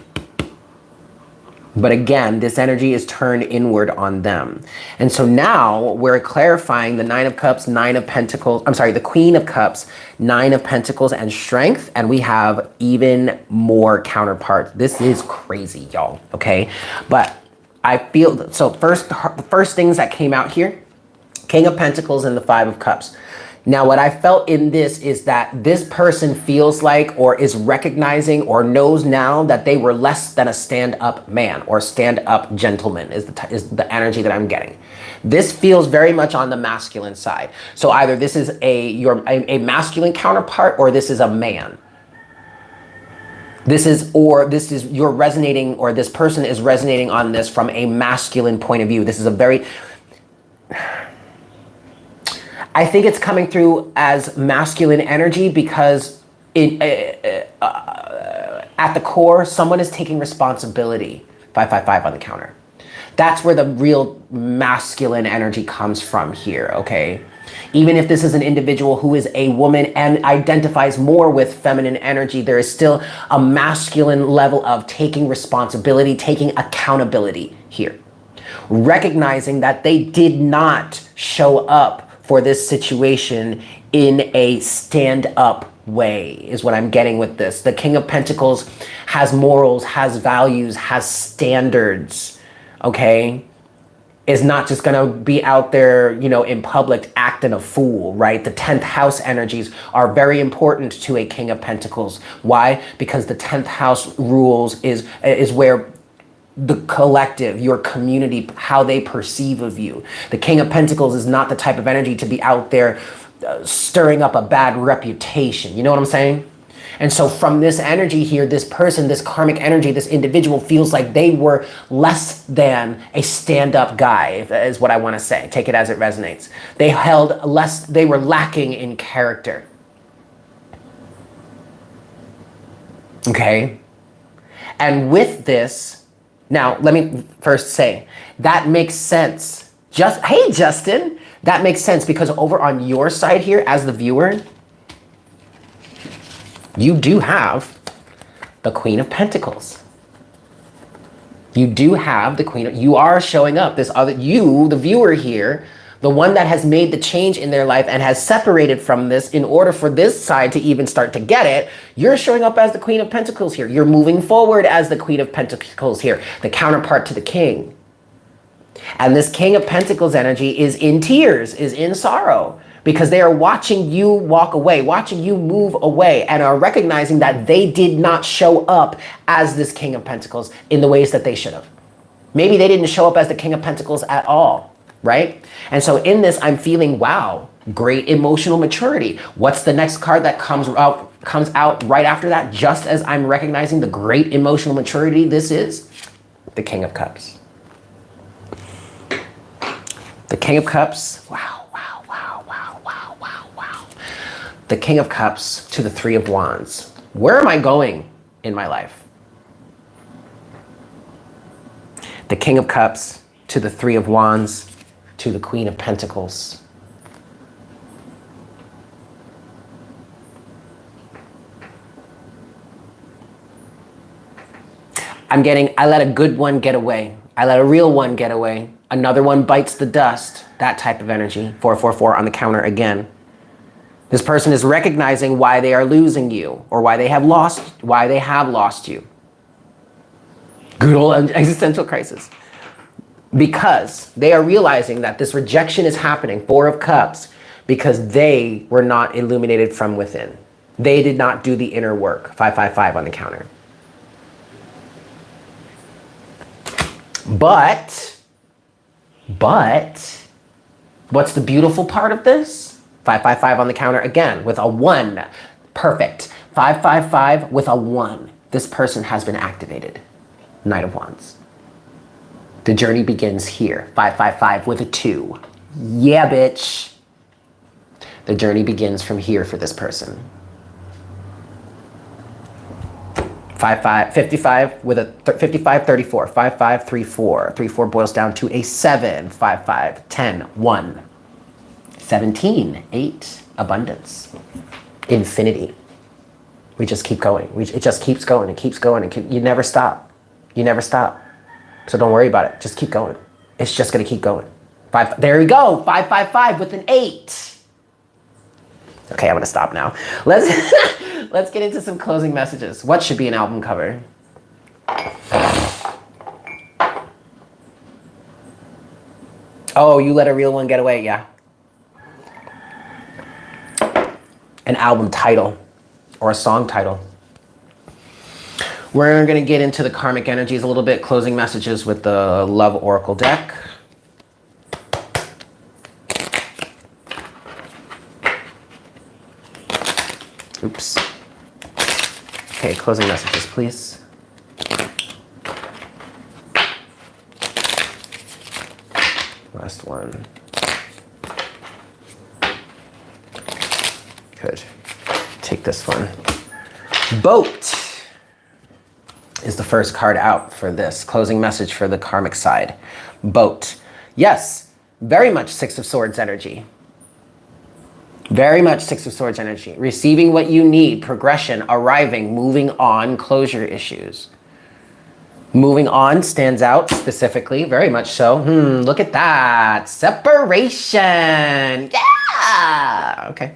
But again, this energy is turned inward on them. And so now we're clarifying the Nine of Cups, Nine of Pentacles, I'm sorry, the Queen of Cups, Nine of Pentacles, and Strength, and we have even more counterparts. This is crazy, y'all, okay? But I feel, so the first things that came out here, King of Pentacles and the Five of Cups. Now, what I felt in this is that this person feels like or is recognizing or knows now that they were less than a stand-up man or stand-up gentleman is the energy that I'm getting. This feels very much on the masculine side. So either this is a masculine counterpart or this is a man. This is you're resonating, or this person is resonating on this from a masculine point of view. This is a very, I think it's coming through as masculine energy because at the core, someone is taking responsibility. 555 on the counter. That's where the real masculine energy comes from here, okay? Even if this is an individual who is a woman and identifies more with feminine energy, there is still a masculine level of taking responsibility, taking accountability here. Recognizing that they did not show up for this situation in a stand-up way is what I'm getting with this. The King of Pentacles has morals, has values, has standards, okay? Is not just gonna be out there, you know, in public acting a fool, right? The 10th house energies are very important to a King of Pentacles. Why? Because the 10th house rules is where the collective, your community, how they perceive of you. The King of Pentacles is not the type of energy to be out there stirring up a bad reputation. You know what I'm saying? And so from this energy here, this person, this karmic energy, this individual feels like they were less than a stand-up guy, is what I want to say. Take it as it resonates. They held less, they were lacking in character. Okay? And with this, now, let me first say, that makes sense. Hey, Justin, that makes sense because over on your side here as the viewer, you do have the Queen of Pentacles. You do have the Queen of, you are showing up, this other, you, the viewer here, the one that has made the change in their life and has separated from this in order for this side to even start to get it, you're showing up as the Queen of Pentacles here. You're moving forward as the Queen of Pentacles here, the counterpart to the King. And this King of Pentacles energy is in tears, is in sorrow, because they are watching you walk away, watching you move away, and are recognizing that they did not show up as this King of Pentacles in the ways that they should have. Maybe they didn't show up as the King of Pentacles at all. Right? And so in this, I'm feeling, wow, great emotional maturity. What's the next card that comes out right after that? Just as I'm recognizing the great emotional maturity this is, the King of Cups. The King of Cups, wow, wow, wow, wow, wow, wow, wow. The King of Cups to the Three of Wands. Where am I going in my life? The King of Cups to the Three of Wands, to the Queen of Pentacles. I'm getting, I let a good one get away. I let a real one get away. Another one bites the dust. That type of energy. 444 on the counter again. This person is recognizing why they are losing you, or why they have lost you. Good old existential crisis. Because they are realizing that this rejection is happening, 4 of Cups, because they were not illuminated from within. They did not do the inner work. 555 on the counter. But, what's the beautiful part of this? 555 on the counter again with a 1. Perfect. 555 with a 1. This person has been activated. Knight of Wands. The journey begins here. 555 with a 2. Yeah, bitch. The journey begins from here for this person. 55 with a 55, 34. 55, 34. 34 boils down to a 7. 55, 10, 1. 17, 8. Abundance. Infinity. We just keep going. It just keeps going and keeps going. You never stop. You never stop. So don't worry about it. Just keep going. It's just going to keep going. There we go. 555 with an 8. Okay, I'm going to stop now. Let's get into some closing messages. What should be an album cover? Oh, you let a real one get away. Yeah. An album title or a song title. We're going to get into the karmic energies a little bit, closing messages with the Love Oracle deck. Oops. Okay, closing messages, please. Last one. Good. Take this one. Boat is the first card out for this. Closing message for the karmic side. Boat. Yes, very much 6 of Swords energy. Very much 6 of Swords energy. Receiving what you need, progression, arriving, moving on, closure issues. Moving on stands out specifically, very much so. Look at that. Separation. Yeah. Okay.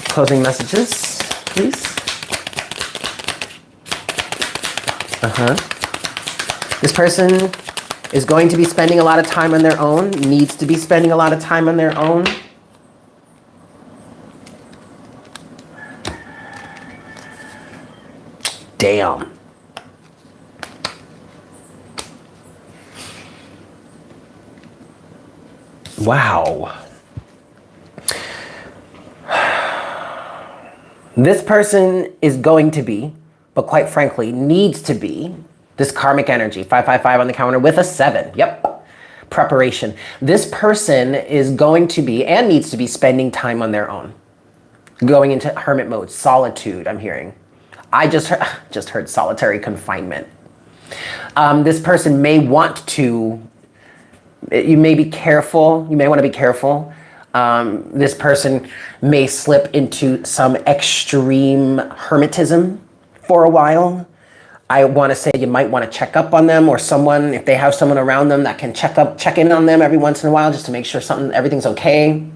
Closing messages, please. This person is going to be spending a lot of time on their own, needs to be spending a lot of time on their own. Damn. Wow. This person is going to be, but quite frankly, needs to be, this karmic energy, 555 on the counter with a 7. Yep. Preparation. This person is going to be and needs to be spending time on their own. Going into hermit mode, solitude, I'm hearing. I just heard solitary confinement. This person may want to, you may be careful, you may want to be careful. This person may slip into some extreme hermetism for a while. I want to say you might want to check up on them, or someone, if they have someone around them that can check in on them every once in a while just to make sure everything's okay.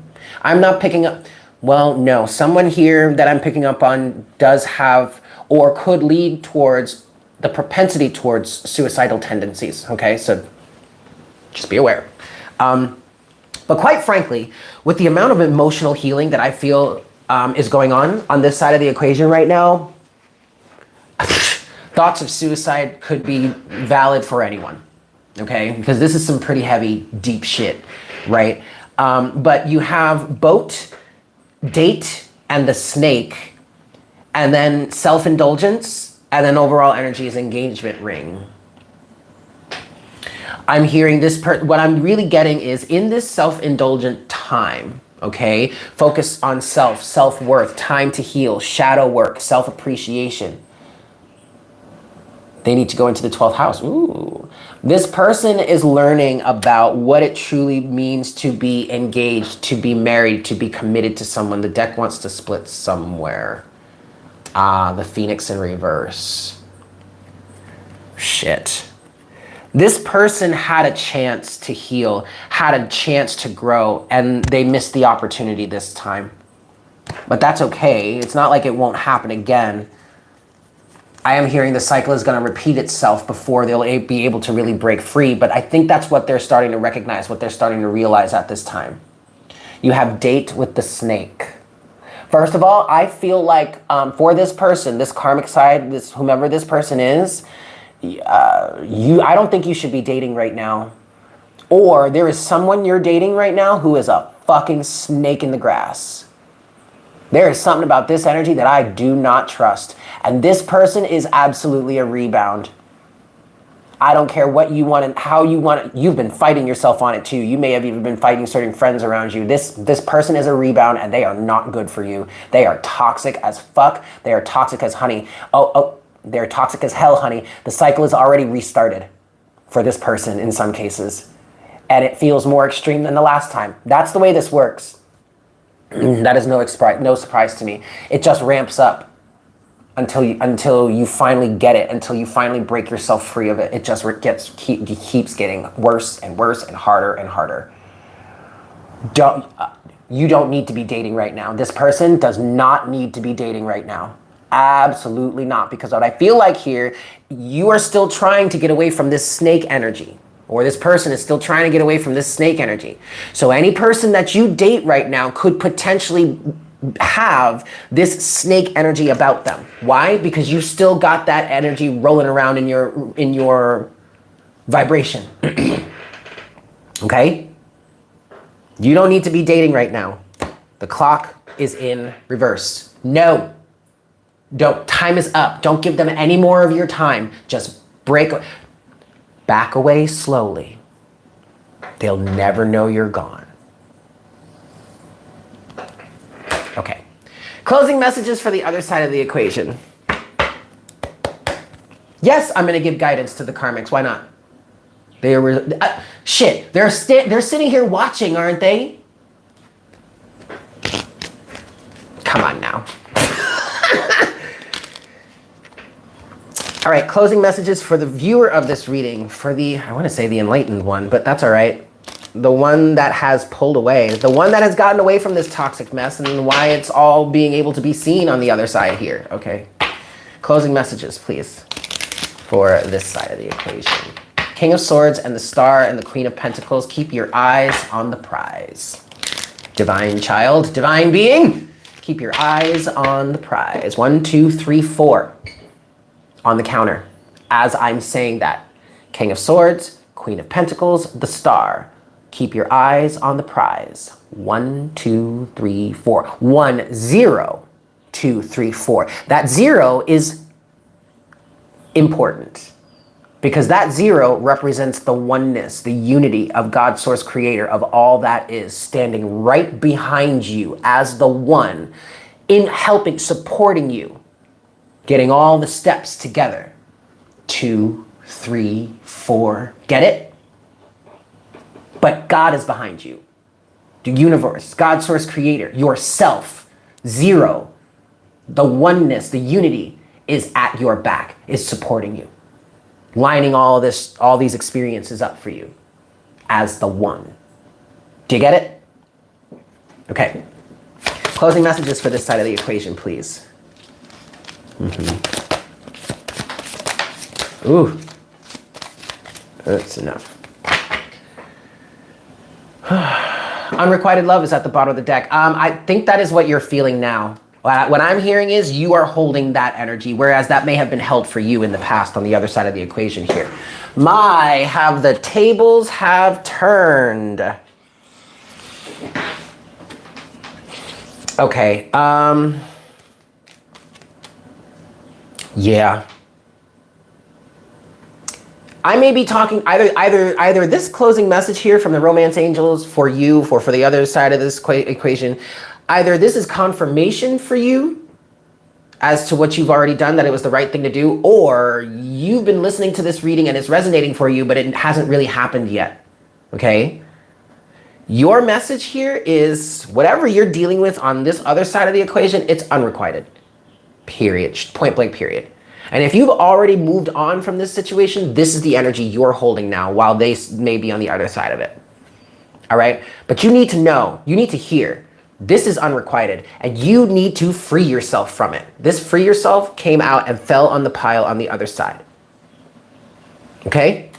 I'm not picking up, well, no, someone here that I'm picking up on does have or could lead towards the propensity towards suicidal tendencies, okay? So just be aware. But quite frankly, with the amount of emotional healing that I feel is going on this side of the equation right now, thoughts of suicide could be valid for anyone, okay? Because this is some pretty heavy, deep shit, right? But you have boat, date, and the snake, and then self-indulgence, and then overall energy is engagement ring. I'm hearing this, what I'm really getting is in this self-indulgent time, okay? Focus on self, self-worth, time to heal, shadow work, self-appreciation. They need to go into the 12th house. Ooh. This person is learning about what it truly means to be engaged, to be married, to be committed to someone. The deck wants to split somewhere. The Phoenix in reverse. Shit. This person had a chance to heal, had a chance to grow, and they missed the opportunity this time. But that's okay. It's not like it won't happen again. I am hearing the cycle is going to repeat itself before they'll be able to really break free. But I think that's what they're starting to recognize, what they're starting to realize at this time. You have date with the snake. First of all, I feel like for this person, this karmic side, this whomever this person is, I don't think you should be dating right now. Or there is someone you're dating right now who is a fucking snake in the grass. There is something about this energy that I do not trust. And this person is absolutely a rebound. I don't care what you want and how you want it. You've been fighting yourself on it too. You may have even been fighting certain friends around you. This person is a rebound and they are not good for you. They are toxic as fuck. They are toxic as honey. They're toxic as hell, honey. The cycle is already restarted for this person in some cases. And it feels more extreme than the last time. That's the way this works. That is no surprise to me. It just ramps up until you finally get it, until you finally break yourself free of it. It just keeps getting worse and worse and harder and harder. You don't need to be dating right now. This person does not need to be dating right now. Absolutely not. Because what I feel like here, you are still trying to get away from this snake energy. Or this person is still trying to get away from this snake energy. So any person that you date right now could potentially have this snake energy about them. Why? Because you still got that energy rolling around in your vibration. Okay? You don't need to be dating right now. The clock is in reverse. No. Don't. Time is up. Don't give them any more of your time. Just back away slowly. They'll never know you're gone. Okay. Closing messages for the other side of the equation. Yes, I'm going to give guidance to the karmics. Why not? Shit. They're sitting here watching, aren't they? Come on now. All right, closing messages for the viewer of this reading, for I want to say the enlightened one, but that's all right. The one that has pulled away, the one that has gotten away from this toxic mess and why it's all being able to be seen on the other side here. Okay, closing messages, please, for this side of the equation. King of Swords and the Star and the Queen of Pentacles, keep your eyes on the prize. Divine child, divine being, keep your eyes on the prize. 1, 2, 3, 4. On the counter, as I'm saying that. King of Swords, Queen of Pentacles, the Star. Keep your eyes on the prize. 1, 2, 3, 4. 1, 0, 2, 3, 4. That 0 is important because that 0 represents the oneness, the unity of God, Source, Creator of all that is, standing right behind you as the one in helping, supporting you. Getting all the steps together. 2, 3, 4. Get it? But God is behind you. The universe, God, Source, Creator, yourself, 0. The oneness, the unity is at your back, is supporting you. Lining all these experiences up for you as the one. Do you get it? Okay. Closing messages for this side of the equation, please. Ooh, that's enough. Unrequited love is at the bottom of the deck. I think that is what you're feeling now. What I'm hearing is you are holding that energy, whereas that may have been held for you in the past on the other side of the equation here. The tables have turned. Okay, yeah. I may be talking either this closing message here from the romance angels for you, for the other side of this equation, either this is confirmation for you as to what you've already done, that it was the right thing to do, or you've been listening to this reading and it's resonating for you, but it hasn't really happened yet, okay? Your message here is whatever you're dealing with on this other side of the equation, it's unrequited. Period. Point blank, period. And if you've already moved on from this situation, this is the energy you're holding now while they may be on the other side of it. All right? But you need to know, you need to hear, this is unrequited and you need to free yourself from it. This free yourself came out and fell on the pile on the other side. Okay?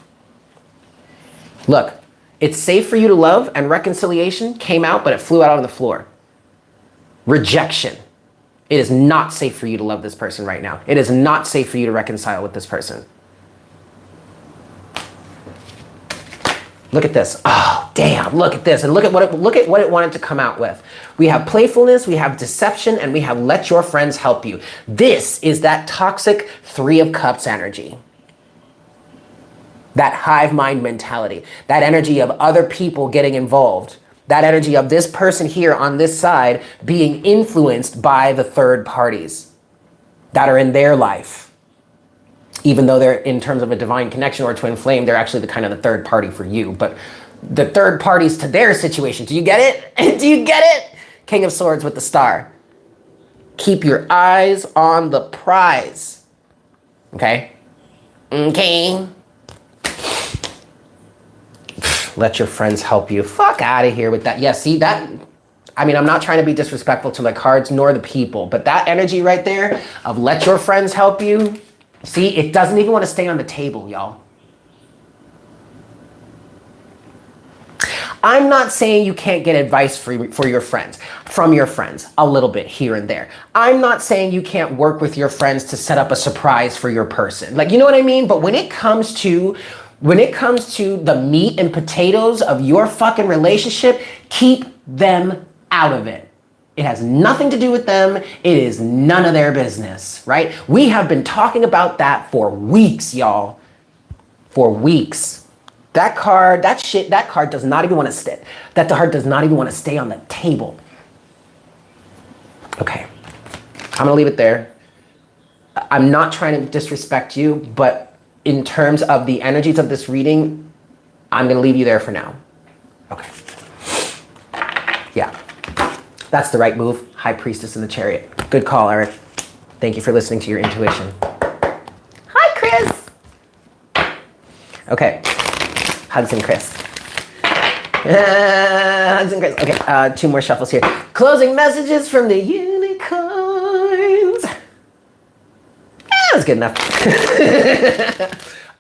Look, it's safe for you to love, and reconciliation came out, but it flew out on the floor. Rejection. It is not safe for you to love this person right now. It is not safe for you to reconcile with this person. Look at this. Oh, damn, look at this. And look at what it wanted to come out with. We have playfulness, we have deception, and we have let your friends help you. This is that toxic 3 of Cups energy. That hive mind mentality. That energy of other people getting involved. That energy of this person here on this side being influenced by the third parties that are in their life. Even though they're, in terms of a divine connection or twin flame, they're actually the kind of the third party for you. But the third parties to their situation. Do you get it? Do you get it? King of Swords with the star. Keep your eyes on the prize. Okay? Okay. Let your friends help you. Fuck out of here with that. Yeah, see that? I mean, I'm not trying to be disrespectful to the cards nor the people, but that energy right there of let your friends help you. See, it doesn't even want to stay on the table, y'all. I'm not saying you can't get advice for your friends, from your friends, a little bit here and there. I'm not saying you can't work with your friends to set up a surprise for your person. Like, you know what I mean? But when it comes to the meat and potatoes of your fucking relationship, keep them out of it. It has nothing to do with them. It is none of their business, right? We have been talking about that for weeks, y'all. For weeks. That card does not even want to stay. That card does not even want to stay on the table. Okay. I'm going to leave it there. I'm not trying to disrespect you, but in terms of the energies of this reading, I'm going to leave you there for now. Okay. Yeah. That's the right move. High Priestess in the Chariot. Good call, Eric. Thank you for listening to your intuition. Hi, Chris. Okay. Hugs and Chris. Hugs and Chris. Okay, 2 more shuffles here. Closing messages from the unicorns. That's good enough.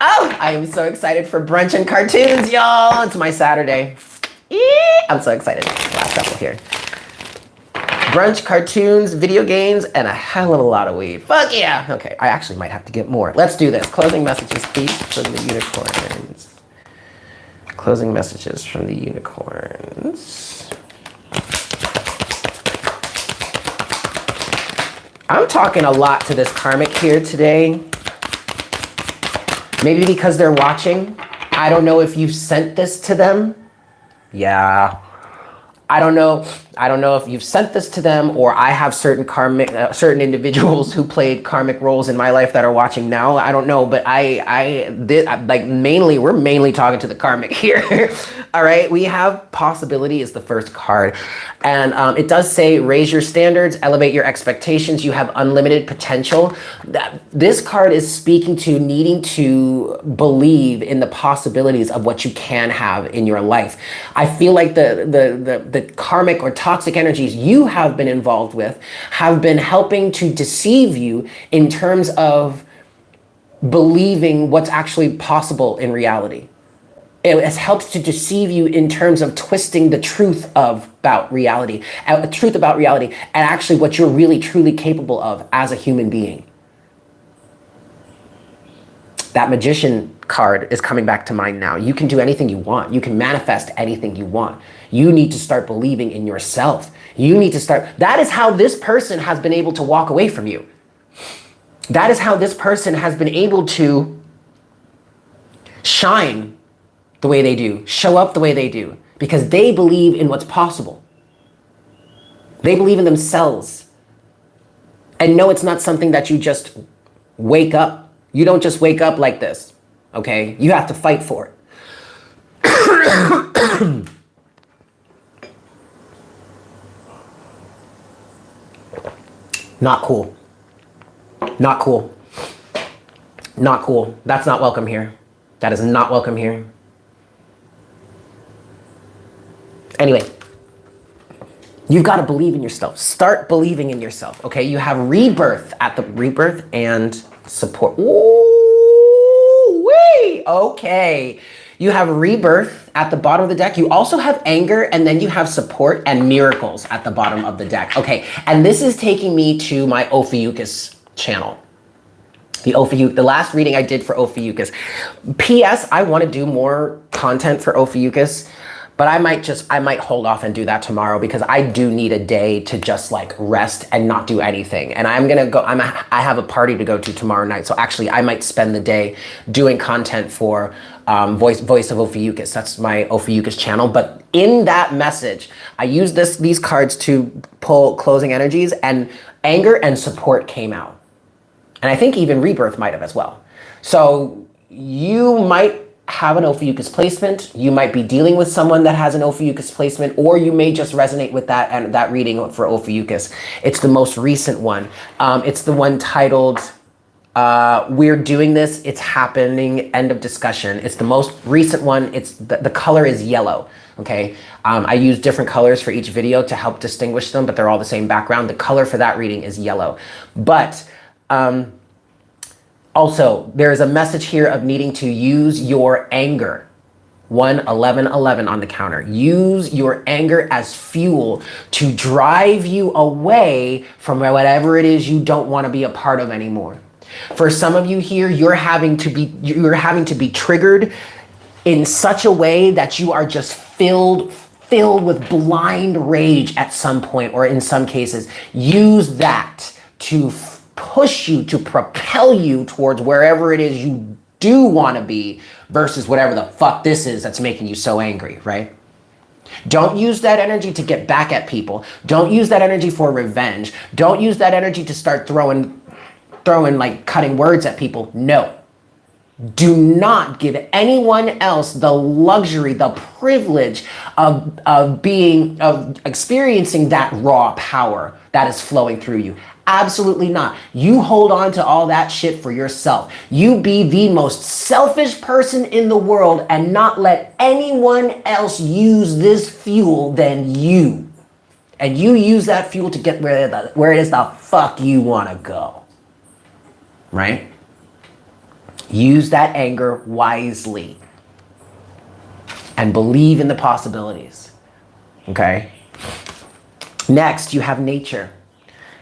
Oh, I am so excited for brunch and cartoons, y'all. It's my Saturday. I'm so excited. Last shuffle here. Brunch, cartoons, video games, and a hell of a lot of weed. Fuck yeah. Okay, I actually might have to get more. Let's do this. Closing messages, please, from the unicorns. Closing messages from the unicorns. I'm talking a lot to this karmic here today. Maybe because they're watching. I don't know if you've sent this to them. Yeah. I don't know if you've sent this to them, or I have certain certain individuals who played karmic roles in my life that are watching now. I don't know, but we're mainly talking to the karmic here. All right, we have possibility is the first card, and it does say raise your standards, elevate your expectations. You have unlimited potential. This card is speaking to needing to believe in the possibilities of what you can have in your life. I feel like the karmic or toxic energies you have been involved with have been helping to deceive you in terms of believing what's actually possible in reality. It has helped to deceive you in terms of twisting the truth about reality, and actually what you're really truly capable of as a human being. That Magician card is coming back to mind now. You can do anything you want. You can manifest anything you want. You need to start believing in yourself. You need to start. That is how this person has been able to walk away from you. That is how this person has been able to shine the way they do, show up the way they do, because they believe in what's possible. They believe in themselves. And no, it's not something that you just wake up. You don't just wake up like this, okay? You have to fight for it. Not cool. Not cool. Not cool. That's not welcome here. That is not welcome here. Anyway, you've got to believe in yourself. Start believing in yourself, okay? You have rebirth at the rebirth and support. Ooh-wee! Okay. You have rebirth at the bottom of the deck. You also have anger, and then you have support and miracles at the bottom of the deck. Okay, and this is taking me to my Ophiuchus channel. The last reading I did for Ophiuchus. P.S. I want to do more content for Ophiuchus, but I might hold off and do that tomorrow because I do need a day to just like rest and not do anything. And I'm gonna go. I have a party to go to tomorrow night, so actually I might spend the day doing content for Voice of Ophiuchus. That's my Ophiuchus channel. But in that message, I use these cards to pull closing energies, and anger and support came out. And I think even rebirth might have as well. So you might have an Ophiuchus placement. You might be dealing with someone that has an Ophiuchus placement, or you may just resonate with that and that reading for Ophiuchus. It's the most recent one. It's the one titled, We're Doing This, It's Happening, End of Discussion. It's the most recent one. It's the color is yellow. Okay, I use different colors for each video to help distinguish them, but they're all the same background. The color for that reading is yellow. But also, there is a message here of needing to use your anger. 1-11-11 on the counter. Use your anger as fuel to drive you away from whatever it is you don't want to be a part of anymore. For some of you here, you're having to be triggered in such a way that you are just filled with blind rage at some point, or in some cases. Use that to push you, to propel you towards wherever it is you do want to be versus whatever the fuck this is that's making you so angry, right? Don't use that energy to get back at people. Don't use that energy for revenge. Don't use that energy to start throwing like cutting words at people. No. Do not give anyone else the luxury, the privilege of experiencing that raw power that is flowing through you. Absolutely not. You hold on to all that shit for yourself. You be the most selfish person in the world and not let anyone else use this fuel than you. And you use that fuel to get where it is the fuck you want to go. Right? Use that anger wisely and believe in the possibilities. Okay? Next, you have nature.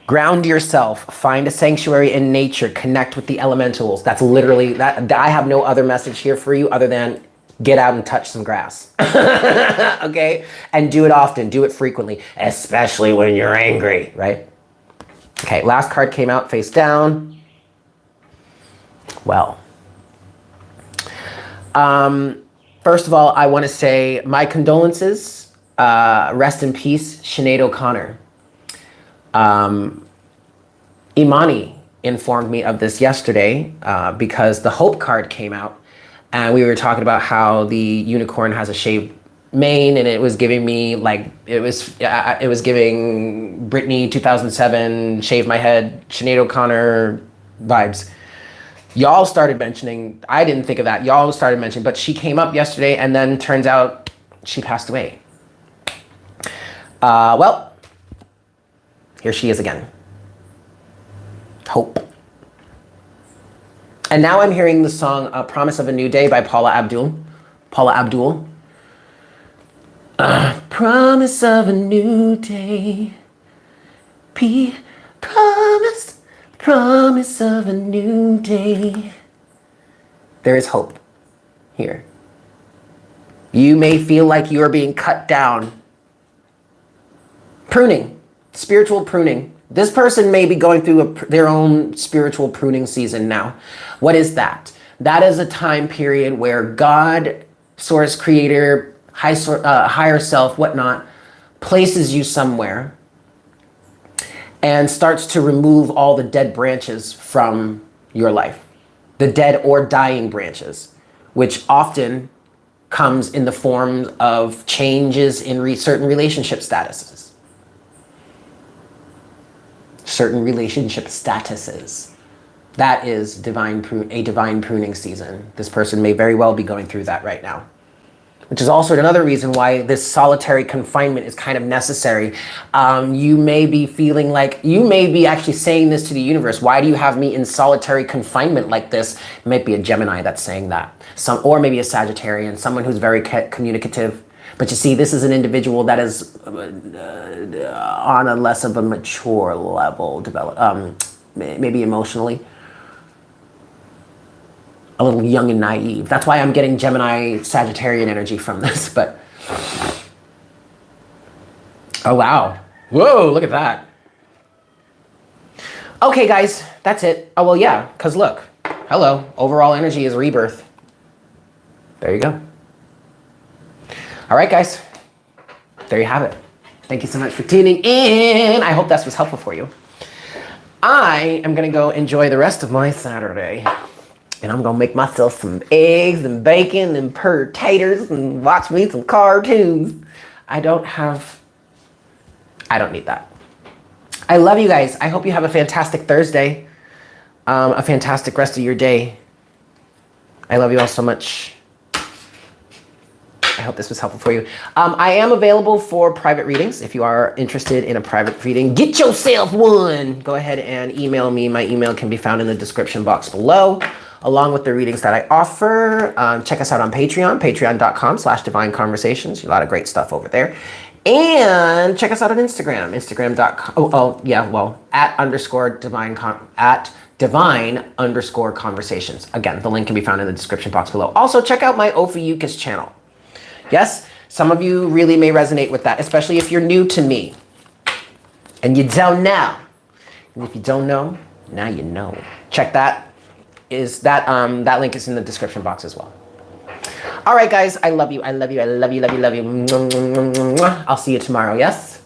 Ground yourself, find a sanctuary in nature, connect with the elementals. That's literally that. I have no other message here for you other than get out and touch some grass. Okay? And do it often, do it frequently, especially when you're angry, right? Okay, last card came out face down. Well, first of all, I want to say my condolences. Rest in peace, Sinead O'Connor. Imani informed me of this yesterday because the Hope card came out, and we were talking about how the unicorn has a shaved mane, and it was giving me like it was giving Britney 2007 shave my head Sinead O'Connor vibes. Y'all started mentioning, I didn't think of that. Y'all started mentioning, but she came up yesterday, and then turns out she passed away. Well, here she is again. Hope. And now I'm hearing the song Promise of a New Day by Paula Abdul. Promise of a new day. Promise of a new day. There is hope here. You may feel like you are being cut down. Pruning, spiritual pruning. This person may be going through their own spiritual pruning season now. What is that? That is a time period where God, source, creator, higher self, whatnot, places you somewhere and starts to remove all the dead branches from your life. The dead or dying branches, which often comes in the form of changes in certain relationship statuses. That is a divine pruning season. This person may very well be going through that right now, which is also another reason why this solitary confinement is kind of necessary. You may be feeling like, you may be actually saying this to the universe. Why do you have me in solitary confinement like this? It might be a Gemini that's saying that. Or maybe a Sagittarian, someone who's very communicative. But you see, this is an individual that is on a less of a mature level, maybe emotionally. A little young and naive. That's why I'm getting Gemini Sagittarian energy from this, but. Oh, wow. Whoa, look at that. Okay, guys, that's it. Oh, well, yeah, because look, hello, overall energy is rebirth. There you go. All right, guys, there you have it. Thank you so much for tuning in. I hope this was helpful for you. I am gonna go enjoy the rest of my Saturday. And I'm gonna make myself some eggs and bacon and potatoes and watch me some cartoons. I don't need that. I love you guys. I hope you have a fantastic Thursday. A fantastic rest of your day. I love you all so much. I hope this was helpful for you. I am available for private readings. If you are interested in a private reading, get yourself one. Go ahead and email me. My email can be found in the description box below, along with the readings that I offer. Check us out on Patreon, patreon.com/divine conversations. A lot of great stuff over there. And check us out on Instagram, instagram.com, at divine_conversations. Again, the link can be found in the description box below. Also, check out my Ophiuchus channel. Yes, some of you really may resonate with that, especially if you're new to me and you don't know. And if you don't know, now you know. Check that. That link is in the description box as well. All right, guys, I love you. I love you. I love you. Love you. Love you. Love you. I'll see you tomorrow. Yes.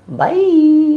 Bye.